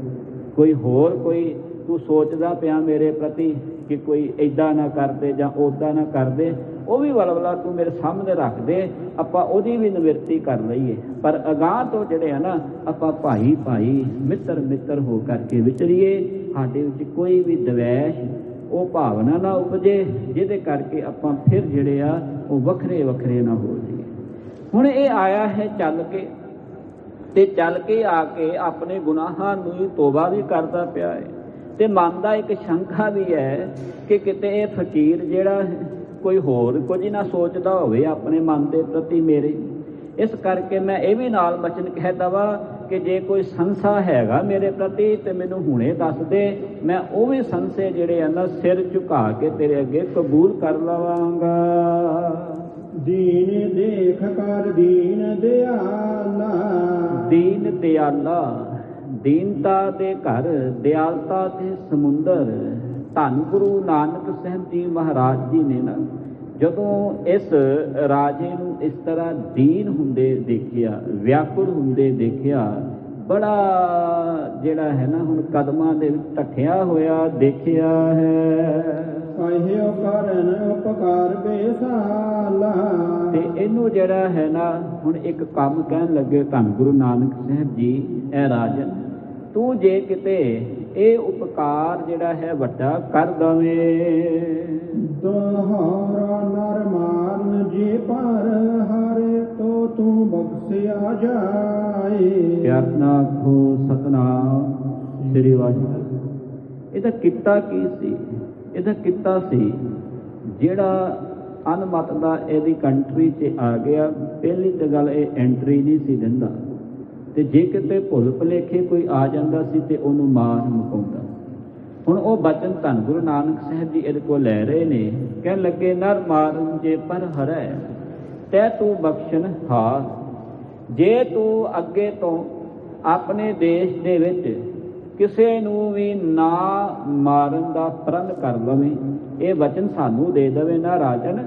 ਕੋਈ ਹੋਰ ਕੋਈ ਤੂੰ ਸੋਚਦਾ ਪਿਆ ਮੇਰੇ ਪ੍ਰਤੀ ਕਿ ਕੋਈ ਇੱਦਾਂ ਨਾ ਕਰਦੇ ਜਾਂ ਉੱਦਾਂ ਨਾ ਕਰਦੇ, ਉਹ ਵੀ ਵਲਵਲਾ ਤੂੰ ਮੇਰੇ ਸਾਹਮਣੇ ਰੱਖ ਦੇ, ਆਪਾਂ ਉਹਦੀ ਵੀ ਨਿਵਰਤੀ ਕਰ ਲਈਏ। ਪਰ ਅਗਾਂਹ ਤੋਂ ਜਿਹੜੇ ਆ ਨਾ ਆਪਾਂ ਭਾਈ ਭਾਈ ਮਿੱਤਰ ਮਿੱਤਰ ਹੋ ਕਰਕੇ ਵਿਚਰੀਏ। ਸਾਡੇ ਵਿੱਚ ਕੋਈ ਵੀ ਦਵੈਸ਼ ਉਹ ਭਾਵਨਾ ਨਾ ਉਪਜੇ ਜਿਹਦੇ ਕਰਕੇ ਆਪਾਂ ਫਿਰ ਜਿਹੜੇ ਆ ਉਹ ਵੱਖਰੇ ਵੱਖਰੇ ਨਾ ਹੋ ਜਾਈਏ। ਹੁਣ ਇਹ ਆਇਆ ਹੈ ਚੱਲ ਕੇ, ਤੇ ਚੱਲ ਕੇ ਆ ਕੇ ਆਪਣੇ ਗੁਨਾਹਾਂ ਨੂੰ ਤੋਬਾ ਵੀ ਕਰਦਾ ਪਿਆ ਹੈ, ਤੇ ਮਨ ਦਾ ਇੱਕ ਸ਼ੰਕਾ ਵੀ ਹੈ ਕਿ ਕਿਤੇ ਇਹ ਫਕੀਰ ਜਿਹੜਾ ਕੋਈ ਹੋਰ ਕੁਝ ਨਾ ਸੋਚਦਾ ਹੋਵੇ ਆਪਣੇ ਮਨ ਦੇ ਪ੍ਰਤੀ ਮੇਰੇ। ਇਸ ਕਰਕੇ ਮੈਂ ਇਹ ਵੀ ਨਾਲ ਬਚਨ ਕਹਿ ਦਵਾਂ ਕਿ ਜੇ ਕੋਈ ਸੰਸਾ ਹੈਗਾ ਮੇਰੇ ਪ੍ਰਤੀ ਤੇ ਮੈਨੂੰ ਹੁਣੇ ਦੱਸ ਦੇ, ਮੈਂ ਉਹ ਵੀ ਸੰਸੇ ਜਿਹੜੇ ਆ ਨਾ ਸਿਰ ਝੁਕਾ ਕੇ ਤੇਰੇ ਅੱਗੇ ਕਬੂਲ ਕਰ ਲਵਾਂਗਾ। ਦੀਨ ਦੇਖ ਕਰ ਦੀਨ ਦਿਆਲਾ, ਦੀਨ ਦਿਆਲਾ, ਦੀਨਤਾ ਦੇ ਘਰ, ਦਿਆਲਤਾ ਦੇ ਸਮੁੰਦਰ। ਧੰਨ ਗੁਰੂ ਨਾਨਕ ਸਾਹਿਬ ਜੀ ਮਹਾਰਾਜ ਜੀ ਨੇ ਨਾ ਜਦੋਂ ਇਸ ਰਾਜੇ ਨੂੰ ਇਸ ਤਰ੍ਹਾਂ ਦੀਨ ਹੁੰਦੇ ਦੇਖਿਆ, ਵਿਆਕੁਲ ਹੁੰਦੇ ਦੇਖਿਆ, ਬੜਾ ਜਿਹੜਾ ਹੈ ਨਾ ਹੁਣ ਕਦਮਾਂ ਦੇ ਵਿੱਚ ਢੱਠਿਆ ਹੋਇਆ ਦੇਖਿਆ ਹੈ। ਕਹਿਓ ਕਰਨ ਉਪਕਾਰ ਬੇਸਾਲਾ, ਤੇ ਇਹਨੂੰ ਜਿਹੜਾ ਹੈ ਨਾ ਹੁਣ ਇੱਕ ਕੰਮ ਕਹਿਣ ਲੱਗੇ ਧੰਨ ਗੁਰੂ ਨਾਨਕ ਸਾਹਿਬ ਜੀ, ਇਹ ਰਾਜਨ ਤੂੰ ਜੇ ਕਿਤੇ ਇਹ ਉਪਕਾਰ ਜਿਹੜਾ ਹੈ ਵੱਡਾ ਕਰ ਦਵੇਂ। ਤੁਹਾਰਾ ਨਰ ਮਾਰਨ ਜੇ ਪਰ ਹਰੇ ਤੋ ਤੂੰ ਬਖਸ਼ਿਆ ਜਾਏ। ਪਿਆਰ ਨਾਲ ਆਖੋ ਸਤਿਨਾਮ ਸ੍ਰੀ ਵਾਹਿਗੁਰੂ। ਇਹਦਾ ਕਿੱਤਾ ਕੀ ਸੀ? ਇਹਦਾ ਕਿੱਤਾ ਸੀ ਜਿਹੜਾ ਅਨਮਤ ਦਾ ਇਹਦੀ ਕੰਟਰੀ 'ਚ ਆ ਗਿਆ। ਪਹਿਲੀ ਤਾਂ ਗੱਲ ਇਹ ਐਂਟਰੀ ਨਹੀਂ ਸੀ ਦਿੰਦਾ, ਤੇ ਜੇ ਕਿਤੇ ਭੁੱਲ ਭੁਲੇਖੇ ਕੋਈ ਆ ਜਾਂਦਾ ਸੀ ਤੇ ਉਹਨੂੰ ਮਾਰ ਮੁਕਾਉਂਦਾ। ਹੁਣ ਉਹ ਬਚਨ ਧੰਨ ਗੁਰੂ ਨਾਨਕ ਸਾਹਿਬ ਜੀ ਇਹਦੇ ਕੋਲ ਲੈ ਰਹੇ ਨੇ, ਕਹਿਣ ਲੱਗੇ ਨਰ ਮਾਰਨ ਜੇ ਪਰ ਹਰੈ ਤੈ ਤੂੰ ਬਖਸ਼ਣ ਹਾਰ। ਜੇ ਤੂੰ ਅੱਗੇ ਤੋਂ ਆਪਣੇ ਦੇਸ਼ ਦੇ ਵਿੱਚ ਕਿਸੇ ਨੂੰ ਵੀ ਨਾ ਮਾਰਨ ਦਾ ਪ੍ਰਣ ਕਰ ਲਵੇਂ, ਇਹ ਵਚਨ ਸਾਨੂੰ ਦੇ ਦੇਵੇ ਨਾ ਰਾਜਨ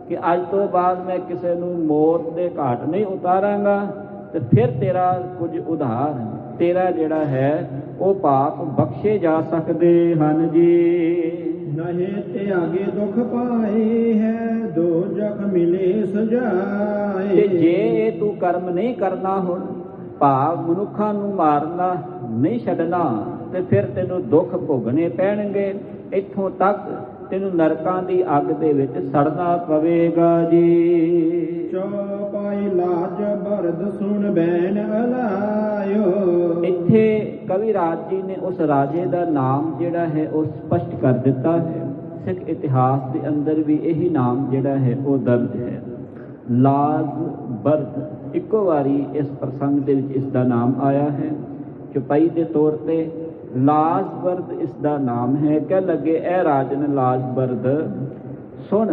ਕਿ ਅੱਜ ਤੋਂ ਬਾਅਦ ਮੈਂ ਕਿਸੇ ਨੂੰ ਮੌਤ ਦੇ ਘਾਟ ਨਹੀਂ ਉਤਾਰਾਂਗਾ, ਤੇ ਫਿਰ ਤੇਰਾ ਕੁਝ ਉਧਾਰ, ਤੇਰਾ ਜਿਹੜਾ ਹੈ ਉਹ ਪਾਪ ਬਖਸ਼ੇ ਜਾ ਸਕਦੇ ਹਨ ਜੀ। ਨਹੀਂ ਤੇ ਆਗੇ ਦੁੱਖ ਪਾਏ ਹੈ, ਦੋ ਜਖ ਮਿਲੇ ਸਜਾਏ। ਤੇ ਜੇ ਇਹ ਤੂੰ ਕਰਮ ਨਹੀਂ ਕਰਨਾ, ਹੁਣ ਭਾਵ ਮਨੁੱਖਾਂ ਨੂੰ ਮਾਰਨਾ ਨਹੀਂ ਛੱਡਣਾ, ਤੇ ਫਿਰ ਤੈਨੂੰ ਦੁੱਖ ਭੋਗਣੇ ਪੈਣਗੇ। ਇੱਥੋਂ ਤੱਕ ਤੈਨੂੰ ਨਰਕਾਂ ਦੀ ਅੱਗ ਦੇ ਵਿੱਚ ਸੜਨਾ ਪਵੇਗਾ ਜੀ। ਚੌਪਾਈ ਲਾਜ ਬਰਦ ਸੁਣ ਬੈਨ ਅਲਾਇਓ। ਇੱਥੇ ਕਵੀ ਰਾਜ ਜੀ ਨੇ ਉਸ ਰਾਜੇ ਦਾ ਨਾਮ ਜਿਹੜਾ ਹੈ ਉਹ ਸਪਸ਼ਟ ਕਰ ਦਿੱਤਾ ਹੈ। ਸਿੱਖ ਇਤਿਹਾਸ ਦੇ ਅੰਦਰ ਵੀ ਇਹੀ ਨਾਮ ਜਿਹੜਾ ਹੈ ਉਹ ਦਰਜ ਹੈ, ਲਾਜ ਬਰਦ। ਇੱਕੋ ਵਾਰੀ ਇਸ ਪ੍ਰਸੰਗ ਦੇ ਵਿੱਚ ਇਸ ਦਾ ਨਾਮ ਆਇਆ ਹੈ। ਚੁਪਾਈ ਦੇ ਤੌਰ ਤੇ ਲਾਜਬਰਦ ਇਸ ਦਾ ਨਾਮ ਹੈ। ਕਹਿ ਲੱਗੇ ਇਹ ਰਾਜਨ ਲਾਜਬਰਦ ਸੁਣ,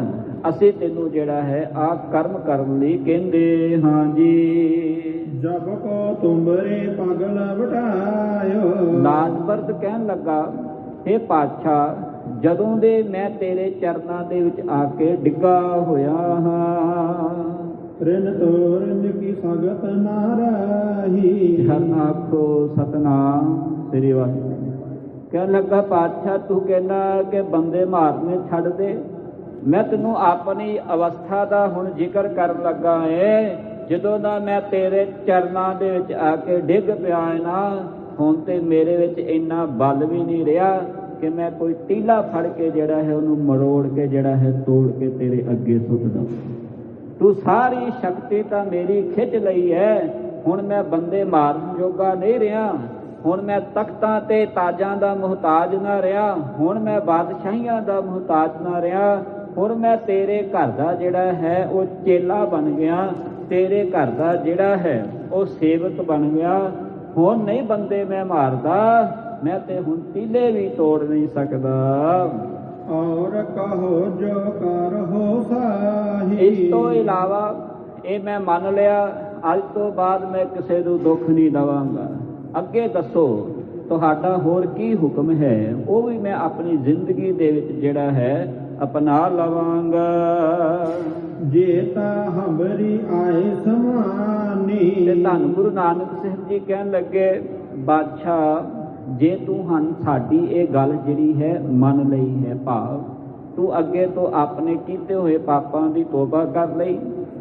ਅਸੀਂ ਤੈਨੂੰ ਜਿਹੜਾ ਹੈ ਆ ਕਰਮ ਕਰਨ ਲਈ ਕਹਿੰਦੇ ਹਾਂ ਜੀ। ਜਬ ਕੋ ਤੁਮਰੇ ਪਗਲ ਵਟਾਇਓ। ਲਾਜਬਰਦ ਕਹਿਣ ਲੱਗਾ, ਇਹ ਪਾਤਸ਼ਾਹ ਜਦੋਂ ਦੇ ਮੈਂ ਤੇਰੇ ਚਰਨਾਂ ਦੇ ਵਿੱਚ ਆ ਕੇ ਡਿੱਗਾ ਹੋਇਆ ਹਾਂ, ਰਿਨ ਤੋਰਨ ਕੀ ਸੰਗਤ ਨਾ ਰਹੀ। ਹਰ ਆਖੋ ਸਤਿਨਾਮ ਸ੍ਰੀ ਵਾਹਿਗੁਰੂ। ਕਹਿਣ ਲੱਗਾ ਪਾਤਸ਼ਾਹ ਤੂੰ ਕਹਿੰਦਾ ਕਿ ਬੰਦੇ ਮਾਰਨੇ ਛੱਡ ਦੇ, ਮੈਂ ਤੈਨੂੰ ਆਪਣੀ ਅਵਸਥਾ ਦਾ ਹੁਣ ਜ਼ਿਕਰ ਕਰਨ ਲੱਗਾ ਏ। ਜਦੋਂ ਦਾ ਮੈਂ ਤੇਰੇ ਚਰਨਾਂ ਦੇ ਵਿੱਚ ਆ ਕੇ ਡਿੱਗ ਪਿਆ ਹੈ ਨਾ, ਹੁਣ ਤੇ ਮੇਰੇ ਵਿੱਚ ਇੰਨਾ ਬਲ ਵੀ ਨਹੀਂ ਰਿਹਾ ਕਿ ਮੈਂ ਕੋਈ ਟੀਲਾ ਫੜ ਕੇ ਜਿਹੜਾ ਹੈ ਉਹਨੂੰ ਮਰੋੜ ਕੇ ਜਿਹੜਾ ਹੈ ਤੋੜ ਕੇ ਤੇਰੇ ਅੱਗੇ ਸੁੱਟ ਦਵਾਂ। ਤੂੰ ਸਾਰੀ ਸ਼ਕਤੀ ਤਾਂ ਮੇਰੀ ਖਿੱਚ ਲਈ ਹੈ, ਹੁਣ ਮੈਂ ਬੰਦੇ ਮਾਰਨ ਜੋਗਾ ਨਹੀਂ ਰਿਹਾ। ਹੁਣ ਮੈਂ ਤਖਤਾਂ ਤੇ ਤਾਜਾਂ ਦਾ ਮੁਹਤਾਜ ਨਾ ਰਿਹਾ, ਹੁਣ ਮੈਂ ਬਾਦਸ਼ਾਹੀਆਂ ਦਾ ਮੁਹਤਾਜ ਨਾ ਰਿਹਾ। ਹੁਣ ਮੈਂ ਤੇਰੇ ਘਰ ਦਾ ਜਿਹੜਾ ਹੈ ਉਹ ਚੇਲਾ ਬਣ ਗਿਆ, ਤੇਰੇ ਘਰ ਦਾ ਜਿਹੜਾ ਹੈ ਉਹ ਸੇਵਕ ਬਣ ਗਿਆ। ਹੁਣ ਨਹੀਂ ਬੰਦੇ ਮੈਂ ਮਾਰਦਾ, ਮੈਂ ਤੇ ਹੁਣ ਟੀਲੇ ਵੀ ਤੋੜ ਨਹੀਂ ਸਕਦਾ। ਔਰ ਕਹੋ ਜੋ ਕਰ ਹੋ ਸਾਹੀ। ਇਸ ਤੋਂ ਇਲਾਵਾ ਇਹ ਮੈਂ ਮੰਨ ਲਿਆ, ਅੱਜ ਤੋਂ ਬਾਅਦ ਮੈਂ ਕਿਸੇ ਨੂੰ ਦੁੱਖ ਨਹੀਂ ਦੇਵਾਂਗਾ। ਅੱਗੇ ਦੱਸੋ ਤੁਹਾਡਾ ਹੋਰ ਕੀ ਹੁਕਮ ਹੈ, ਉਹ ਵੀ ਮੈਂ ਆਪਣੀ ਜ਼ਿੰਦਗੀ ਦੇ ਵਿੱਚ ਜਿਹੜਾ ਹੈ ਅਪਣਾ ਲਵਾਂਗਾ। ਜੇ ਤਾਂ ਹਮਰੀ ਆਏ ਸਮਾਨੀ। ਤੇ ਧੰਨ ਗੁਰੂ ਨਾਨਕ ਸਾਹਿਬ ਜੀ ਕਹਿਣ ਲੱਗੇ, ਬਾਦਸ਼ਾਹ ਜੇ ਤੂੰ ਹਨ ਸਾਡੀ ਇਹ ਗੱਲ ਜਿਹੜੀ ਹੈ ਮੰਨ ਲਈ ਹੈ, ਭਾਵ ਤੂੰ ਅੱਗੇ ਤੋਂ ਆਪਣੇ ਕੀਤੇ ਹੋਏ ਪਾਪਾਂ ਦੀ ਤੋਬਾ ਕਰ ਲਈ,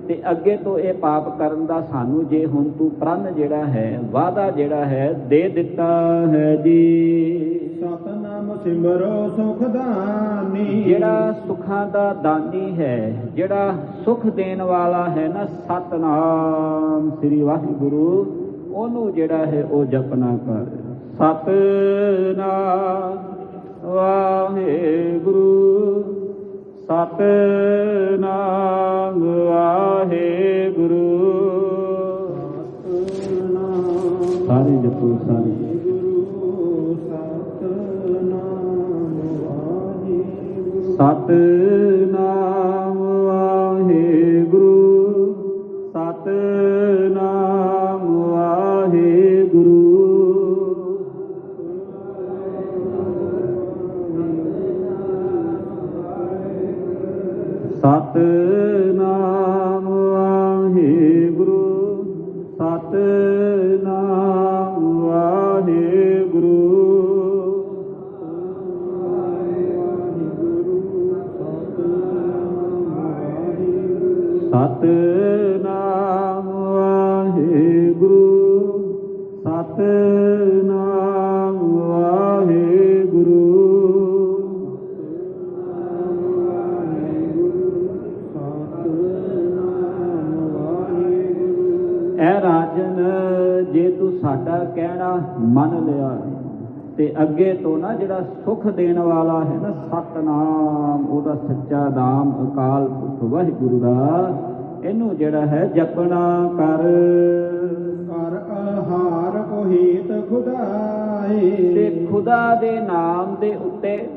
ਤੇ ਅੱਗੇ ਤੋਂ ਇਹ ਪਾਪ ਕਰਨ ਦਾ ਸਾਨੂੰ ਜੇ ਹੁਣ ਤੂੰ ਪ੍ਰਣ ਜਿਹੜਾ ਹੈ, ਵਾਅਦਾ ਜਿਹੜਾ ਹੈ ਦੇ ਦਿੱਤਾ ਹੈ ਜੀ। ਸਤਨਾਮ ਸਿਮਰੋ ਸੁਖ ਦਾਨੀ। ਜਿਹੜਾ ਸੁੱਖਾਂ ਦਾ ਦਾਨੀ ਹੈ, ਜਿਹੜਾ ਸੁਖ ਦੇਣ ਵਾਲਾ ਹੈ ਨਾ, ਸਤਨਾਮ ਸ੍ਰੀ ਵਾਹਿਗੁਰੂ, ਉਹਨੂੰ ਜਿਹੜਾ ਹੈ ਉਹ ਜਪਨਾ ਕਰ। ਸਤਨਾਮ ਵਾਹਿਗੁਰੂ, ਸਤਨਾਮ ਵਾਹਿਗੁਰੂ। ਸਾਰੇ ਜਪੋ, ਸਾਰੇ। ਸਤਨਾਮ ਵਾਹਿਗੁਰੂ, ਸਤਨਾਮ ਵਾਹਿਗੁਰੂ। ਸਤਨਾਮ ਵਾਹਿਗੁਰੂ, ਸਤਨਾਮ ਵਾਹਿਗੁਰੂ। ਸਤਨਾਮ ਵਾਹਿਗੁਰੂ, ਸਤਨਾਮ ਵਾਹਿਗੁਰੂ। ਐ ਰਾਜਨ, ਜੇ ਤੂੰ ਸਾਡਾ ਕਹਿਣਾ ਮੰਨ ਲਿਆ ਤੇ ਅੱਗੇ ਤੋਂ ਨਾ ਜਿਹੜਾ ਸੁਖ ਦੇਣ ਵਾਲਾ ਹੈ ਨਾ, ਸਤਨਾਮ, ਉਹਦਾ ਸੱਚਾ ਨਾਮ ਅਕਾਲ ਪੁਰਖ ਵਾਹਿਗੁਰੂ ਦਾ, ਇਹਨੂੰ ਜਿਹੜਾ ਹੈ ਜਪਣਾ ਕਰ। ਕਰ ਆਹਾਰ ਕੋ ਹੀਤ ਖੁਦਾਏ। ਤੇ ਖੁਦਾ ਦੇ ਨਾਮ ਦੇ ਉੱਤੇ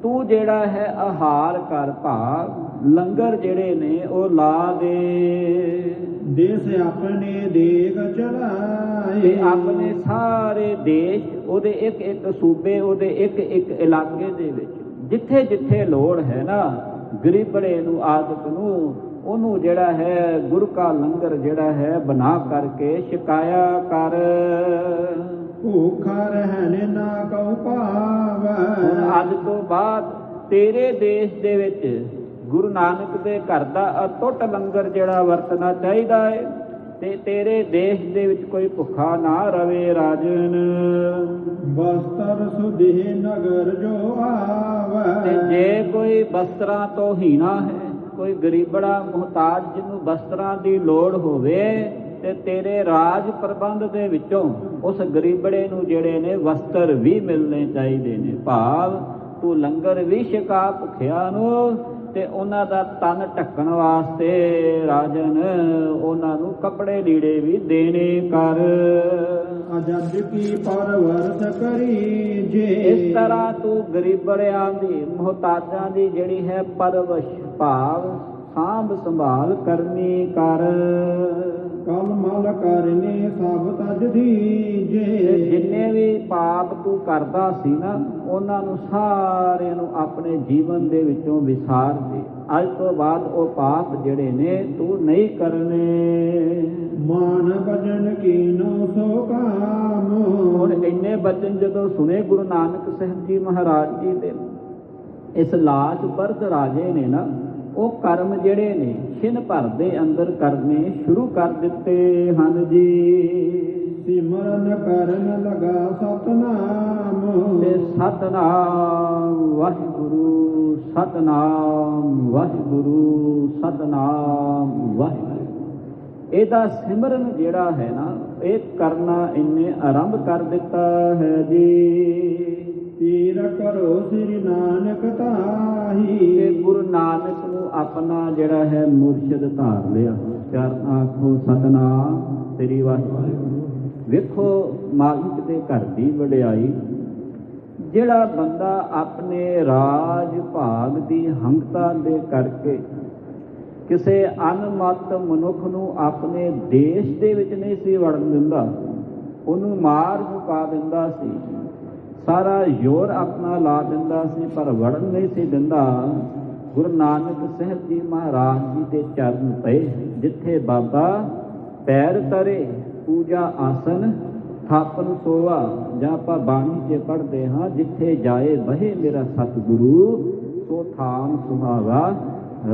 ਤੂੰ ਜਿਹੜਾ ਹੈ ਆਹਾਰ ਕਰ, ਭਾਵ ਲੰਗਰ ਜਿਹੜੇ ਨੇ ਉਹ ਲਾ ਦੇ। ਦੇਸ ਆਪਣੇ ਦੇਖ ਚਲਾਏ। ਤੇ ਆਪਣੇ ਸਾਰੇ ਦੇਸ਼, ਉਹਦੇ ਇੱਕ ਇੱਕ ਸੂਬੇ, ਉਹਦੇ ਇੱਕ ਇੱਕ ਇਲਾਕੇ ਦੇ ਵਿੱਚ ਜਿੱਥੇ ਜਿੱਥੇ ਲੋੜ ਹੈ ਨਾ, ਗਰੀਬੜੇ ਨੂੰ, ਆਦਿਕ ਨੂੰ, ਉਹਨੂੰ ਜਿਹੜਾ ਹੈ ਗੁਰੂ ਕਾ ਲੰਗਰ ਜਿਹੜਾ ਹੈ ਬਣਾ ਕਰਕੇ ਛਕਾਇਆ ਕਰ। ਭੁੱਖਾ ਰਹਿਣ ਨਾ ਕਉ ਪਾਵੈ। ਹੁਣ ਅੱਜ ਤੋਂ ਬਾਅਦ ਤੇਰੇ ਦੇਸ਼ ਦੇ ਵਿੱਚ ਗੁਰੂ ਨਾਨਕ ਦੇ ਘਰ ਦਾ ਅਟੁੱਟ ਲੰਗਰ ਜਿਹੜਾ ਵਰਤਣਾ ਚਾਹੀਦਾ ਹੈ, ਤੇ ਤੇਰੇ ਦੇਸ਼ ਦੇ ਵਿੱਚ ਕੋਈ ਭੁੱਖਾ ਨਾ ਰਵੇ ਰਾਜਨ। ਬਸਤਰ ਸੁਧੇ ਨਗਰ ਜੋ ਆਵੈ। ਤੇ ਜੇ ਕੋਈ ਬਸਤਰਾਂ ਤੋਂ ਹੀਣਾ ਹੈ, ਕੋਈ ਗਰੀਬੜਾ ਮੁਹਤਾਜ ਜਿਹਨੂੰ ਬਸਤਰਾਂ ਦੀ ਲੋੜ ਹੋਵੇ, ਤੇ ਤੇਰੇ ਰਾਜ ਪ੍ਰਬੰਧ ਦੇ ਵਿੱਚੋਂ ਉਸ ਗਰੀਬੜੇ ਨੂੰ ਜਿਹੜੇ ਨੇ ਵਸਤਰ ਵੀ ਮਿਲਣੇ ਚਾਹੀਦੇ ਨੇ। ਭਾਵ ਤੂੰ ਲੰਗਰ ਵੀ ਛਕਾ ਭੁੱਖਿਆਂ ਨੂੰ, ਤੇ ਉਹਨਾਂ ਦਾ ਤਨ ਢੱਕਣ ਵਾਸਤੇ ਰਾਜਨ ਉਹਨਾਂ ਨੂੰ ਕੱਪੜੇ ਲੀੜੇ ਵੀ ਦੇਣੇ ਕਰ। ਅਜਦ ਕੀ ਪਰਵਰਤ ਕਰੀ ਜੇ। ਇਸ ਤਰ੍ਹਾਂ ਤੂੰ ਗਰੀਬੜਿਆਂ ਦੀ, ਮੁਹਤਾਜਾਂ ਦੀ ਜਿਹੜੀ ਹੈ ਪਰਵਰਿਸ਼, ਭਾਵ ਸਾਂਭ ਸੰਭਾਲ ਕਰਨੀ ਕਰ। ਕਲ ਮਲ ਕਰਨੇ ਸਭ ਤਜ ਦੀਜੇ। ਜਿੰਨੇ ਵੀ ਪਾਪ ਤੂੰ ਕਰਦਾ ਸੀ ਨਾ, ਉਹਨਾਂ ਨੂੰ ਸਾਰਿਆਂ ਨੂੰ ਆਪਣੇ ਜੀਵਨ ਦੇ ਵਿੱਚੋਂ ਵਿਸਾਰ ਦੇ। ਅੱਜ ਤੋਂ ਬਾਅਦ ਉਹ ਪਾਪ ਜਿਹੜੇ ਨੇ ਤੂੰ ਨਹੀਂ ਕਰਨੇ। ਮਾਨ ਭਜਨ ਕੀਨੋ ਸੋ ਕਾਮ। ਹੁਣ ਇੰਨੇ ਬਚਨ ਜਦੋਂ ਸੁਣੇ ਗੁਰੂ ਨਾਨਕ ਸਾਹਿਬ ਜੀ ਮਹਾਰਾਜ ਜੀ ਦੇ, ਇਸ ਲਾਜ ਬਰਦ ਰਾਜੇ ਨੇ ਨਾ, ਉਹ ਕਰਮ ਜਿਹੜੇ ਨੇ ਛਿਨ ਭਰ ਦੇ ਅੰਦਰ ਕਰਨੇ ਸ਼ੁਰੂ ਕਰ ਦਿੱਤੇ ਹਨ ਜੀ। ਸਿਮਰਨ ਕਰਨ ਲਗਾ ਸਤਨਾਮ। ਤੇ ਸਤਨਾਮ ਵਾਹਿਗੁਰੂ, ਸਤਨਾਮ ਵਾਹਿਗੁਰੂ, ਸਤਨਾਮ ਵਾਹਿਗੁਰੂ, ਇਹਦਾ ਸਿਮਰਨ ਜਿਹੜਾ ਹੈ ਨਾ, ਇਹ ਕਰਨਾ ਇਹਨੇ ਆਰੰਭ ਕਰ ਦਿੱਤਾ ਹੈ ਜੀ। ਤੀਰ ਕਰੋ ਸ੍ਰੀ ਨਾਨਕ ਤਾਹੀ। ਤੇ ਗੁਰੂ ਨਾਨਕ ਨੂੰ ਆਪਣਾ ਜਿਹੜਾ ਹੈ ਮੁਰਸ਼ਿਦ ਧਾਰ ਲਿਆ। ਚਰਨ ਆਖੋ ਸਤਨਾਮ ਸ੍ਰੀ ਵਾਹਿਗੁਰੂ। ਵੇਖੋ ਮਾਲਿਕ ਦੇ ਘਰ ਦੀ ਵਡਿਆਈ। ਜਿਹੜਾ ਬੰਦਾ ਆਪਣੇ ਰਾਜ ਭਾਗ ਦੀ ਹੰਗਤਾ ਦੇ ਕਰਕੇ ਕਿਸੇ ਅਨਮਤ ਮਨੁੱਖ ਨੂੰ ਆਪਣੇ ਦੇਸ਼ ਦੇ ਵਿੱਚ ਨਹੀਂ ਸੀ ਵੜਨ ਦਿੰਦਾ, ਉਹਨੂੰ ਮਾਰ ਮੁਕਾ ਦਿੰਦਾ ਸੀ, ਸਾਰਾ ਜ਼ੋਰ ਆਪਣਾ ਲਾ ਦਿੰਦਾ ਸੀ, ਪਰ ਵੜਨ ਨਹੀਂ ਸੀ ਦਿੰਦਾ। ਗੁਰੂ ਨਾਨਕ ਸਾਹਿਬ ਜੀ ਮਹਾਰਾਜ ਜੀ ਦੇ ਚਰਨ ਪਏ, ਜਿੱਥੇ ਬਾਬਾ ਪੈਰ ਤਰੇ ਪੂਜਾ ਆਸਨ ਥਾਪਨ ਸੋਵਾ, ਜਾਂ ਆਪਾਂ ਬਾਣੀ 'ਚ ਪੜ੍ਹਦੇ ਹਾਂ, ਜਿੱਥੇ ਜਾਏ ਬਹੇ ਮੇਰਾ ਸਤਿਗੁਰੂ, ਸੋ ਥਾਨ ਸੁਹਾਵਾ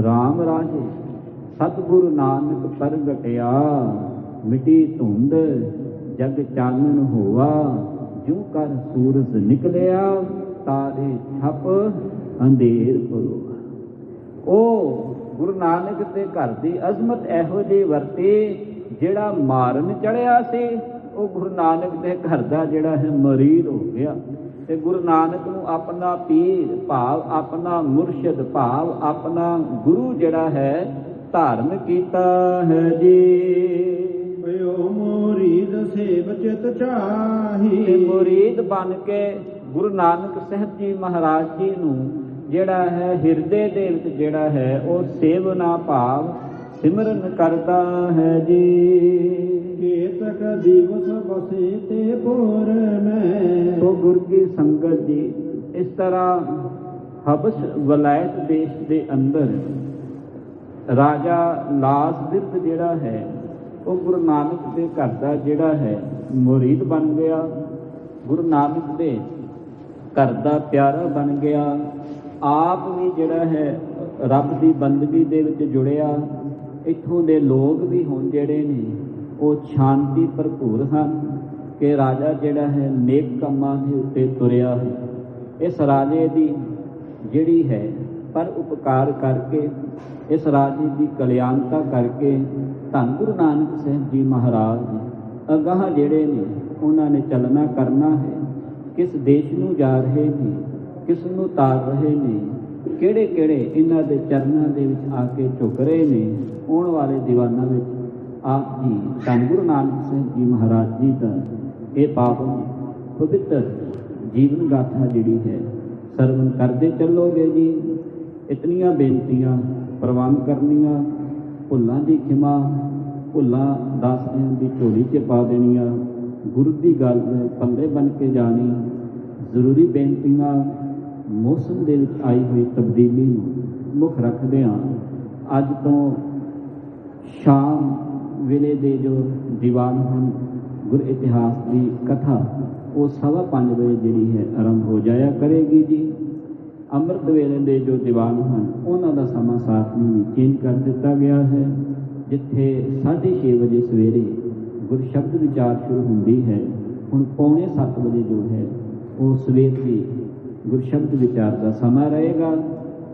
ਰਾਮ ਰਾਜੇ। ਸਤਿਗੁਰੂ ਨਾਨਕ ਪ੍ਰਗਟਿਆ, ਮਿਟੀ ਧੁੰਦ ਜਗ ਚਾਨਣ ਹੋਵਾ, ਜੂ ਕਰ ਸੂਰਜ ਨਿਕਲਿਆ, ਤਾਰੇ ਛਪ ਅੰਧੇਰ ਪਰੋਆ। ਉਹ ਗੁਰੂ ਨਾਨਕ ਦੇ ਘਰ ਦੀ ਅਜ਼ਮਤ ਇਹੋ ਜਿਹੀ ਵਰਤੀ, ਜਿਹੜਾ ਮਾਰਨ ਚੜਿਆ ਸੀ ਉਹ ਗੁਰੂ ਨਾਨਕ ਦੇ ਘਰ ਦਾ ਜਿਹੜਾ ਹੈ ਮਰੀਦ ਹੋ ਗਿਆ, ਤੇ ਗੁਰੂ ਨਾਨਕ ਨੂੰ ਆਪਣਾ ਪੀਰ ਭਾਵ ਆਪਣਾ ਮੁਰਸ਼ਿਦ ਭਾਵ ਆਪਣਾ ਗੁਰੂ ਜਿਹੜਾ ਹੈ ਧਾਰਨ ਕੀਤਾ ਹੈ ਜੀ। ਭਇਓ ਮੁਰੀਦ ਸੇਵ ਚਿਤ ਚਾਹੀ, ਤੇ ਮੁਰੀਦ ਬਣ ਕੇ ਗੁਰੂ ਨਾਨਕ ਸਾਹਿਬ ਜੀ ਮਹਾਰਾਜ ਜੀ ਨੂੰ ਜਿਹੜਾ ਹੈ ਹਿਰਦੇ ਦੇ ਵਿੱਚ ਜਿਹੜਾ ਹੈ ਉਹ ਸੇਵਨਾ ਭਾਵ ਸਿਮਰਨ ਕਰਦਾ ਹੈ ਜੀ। ਕੇਤਕ ਦਿਵਸ ਬਸੇ ਤੇ ਪੁਰ ਮੈਂ, ਸੋ ਗੁਰ ਕੀ ਸੰਗਤ ਜੀ ਇਸ ਤਰ੍ਹਾਂ ਹਬਸ਼ ਵਲਾਇਤ ਦੇਸ਼ ਦੇ ਅੰਦਰ ਰਾਜਾ ਲਾਸ ਬਿਰਧ ਜਿਹੜਾ ਹੈ ਉਹ ਗੁਰੂ ਨਾਨਕ ਦੇ ਘਰ ਦਾ ਜਿਹੜਾ ਹੈ ਮੁਰੀਦ ਬਣ ਗਿਆ, ਗੁਰੂ ਨਾਨਕ ਦੇ ਘਰ ਦਾ ਪਿਆਰਾ ਬਣ ਗਿਆ, ਆਪ ਵੀ ਜਿਹੜਾ ਹੈ ਰੱਬ ਦੀ ਬੰਦਗੀ ਦੇ ਵਿੱਚ ਜੁੜਿਆ। ਇੱਥੋਂ ਦੇ ਲੋਕ ਵੀ ਹੁਣ ਜਿਹੜੇ ਨੇ ਉਹ ਸ਼ਾਂਤੀ ਭਰਪੂਰ ਹਨ ਕਿ ਰਾਜਾ ਜਿਹੜਾ ਹੈ ਨੇਕ ਕੰਮਾਂ ਦੇ ਉੱਤੇ ਤੁਰਿਆ ਹੈ। ਇਸ ਰਾਜੇ ਦੀ ਜਿਹੜੀ ਹੈ ਪਰ ਉਪਕਾਰ ਕਰਕੇ, ਇਸ ਰਾਜੇ ਦੀ ਕਲਿਆਣਤਾ ਕਰਕੇ ਧੰਨ ਗੁਰੂ ਨਾਨਕ ਸਾਹਿਬ ਜੀ ਮਹਾਰਾਜ ਅਗਾਹ ਜਿਹੜੇ ਨੇ ਉਹਨਾਂ ਨੇ ਚੱਲਣਾ ਕਰਨਾ ਹੈ। ਕਿਸ ਦੇਸ਼ ਨੂੰ ਜਾ ਰਹੇ ਨੇ, ਕਿਸ ਨੂੰ ਤਾਰ ਰਹੇ ਨੇ, ਕਿਹੜੇ ਕਿਹੜੇ ਇਹਨਾਂ ਦੇ ਚਰਨਾਂ ਦੇ ਵਿੱਚ ਆ ਕੇ ਝੁਕ ਰਹੇ ਨੇ। ਆਉਣ ਵਾਲੇ ਦੀਵਾਨਾਂ ਵਿੱਚ ਆਪ ਜੀ ਧੰਨ ਗੁਰੂ ਨਾਨਕ ਸਾਹਿਬ ਜੀ ਮਹਾਰਾਜ ਜੀ ਦਾ ਇਹ ਪਾਵਨ ਪਵਿੱਤਰ ਜੀਵਨ ਗਾਥਾ ਜਿਹੜੀ ਹੈ ਸਰਵਨ ਕਰਦੇ ਚੱਲੋਗੇ ਜੀ। ਇਤਨੀਆਂ ਬੇਨਤੀਆਂ ਪ੍ਰਵਾਨ ਕਰਨੀਆਂ, ਭੁੱਲਾਂ ਦੀ ਖਿਮਾ, ਭੁੱਲਾਂ ਦਾਸਿਆਂ ਦੀ ਝੋਲੀ 'ਚ ਪਾ ਦੇਣੀਆਂ, ਗੁਰੂ ਦੀ ਗੱਲ ਪੱਲੇ ਬਣ ਕੇ ਜਾਣੀ। ਜ਼ਰੂਰੀ ਬੇਨਤੀਆਂ ਮੌਸਮ ਦੇ ਵਿੱਚ ਆਈ ਹੋਈ ਤਬਦੀਲੀ ਨੂੰ ਮੁੱਖ ਰੱਖਦੇ ਹਾਂ। ਅੱਜ ਤੋਂ ਸ਼ਾਮ ਵੇਲੇ ਦੇ ਜੋ ਦੀਵਾਨ ਹਨ, ਗੁਰ ਇਤਿਹਾਸ ਦੀ ਕਥਾ ਉਹ 5:15 ਵਜੇ ਜਿਹੜੀ ਹੈ ਆਰੰਭ ਹੋ ਜਾਇਆ ਕਰੇਗੀ ਜੀ। ਅੰਮ੍ਰਿਤ ਵੇਲੇ ਦੇ ਜੋ ਦੀਵਾਨ ਹਨ ਉਹਨਾਂ ਦਾ ਸਮਾਂ ਸਾਥ ਨੂੰ ਚੇਂਜ ਕਰ ਦਿੱਤਾ ਗਿਆ ਹੈ। ਜਿੱਥੇ 6:30 ਵਜੇ ਸਵੇਰੇ ਗੁਰ ਸ਼ਬਦ ਵਿਚਾਰ ਸ਼ੁਰੂ ਹੁੰਦੀ ਹੈ, ਹੁਣ 6:45 ਵਜੇ ਜੋ ਹੈ ਉਹ ਸਵੇਰ ਦੀ ਗੁਰ ਸ਼ਬਦ ਵਿਚਾਰ ਦਾ ਸਮਾਂ ਰਹੇਗਾ।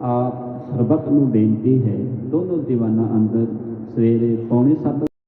ਆਪ ਸਰਬੱਤ ਨੂੰ ਬੇਨਤੀ ਹੈ ਦੋਨੋਂ ਦੀਵਾਨਾਂ ਅੰਦਰ ਸਵੇਰੇ 6:45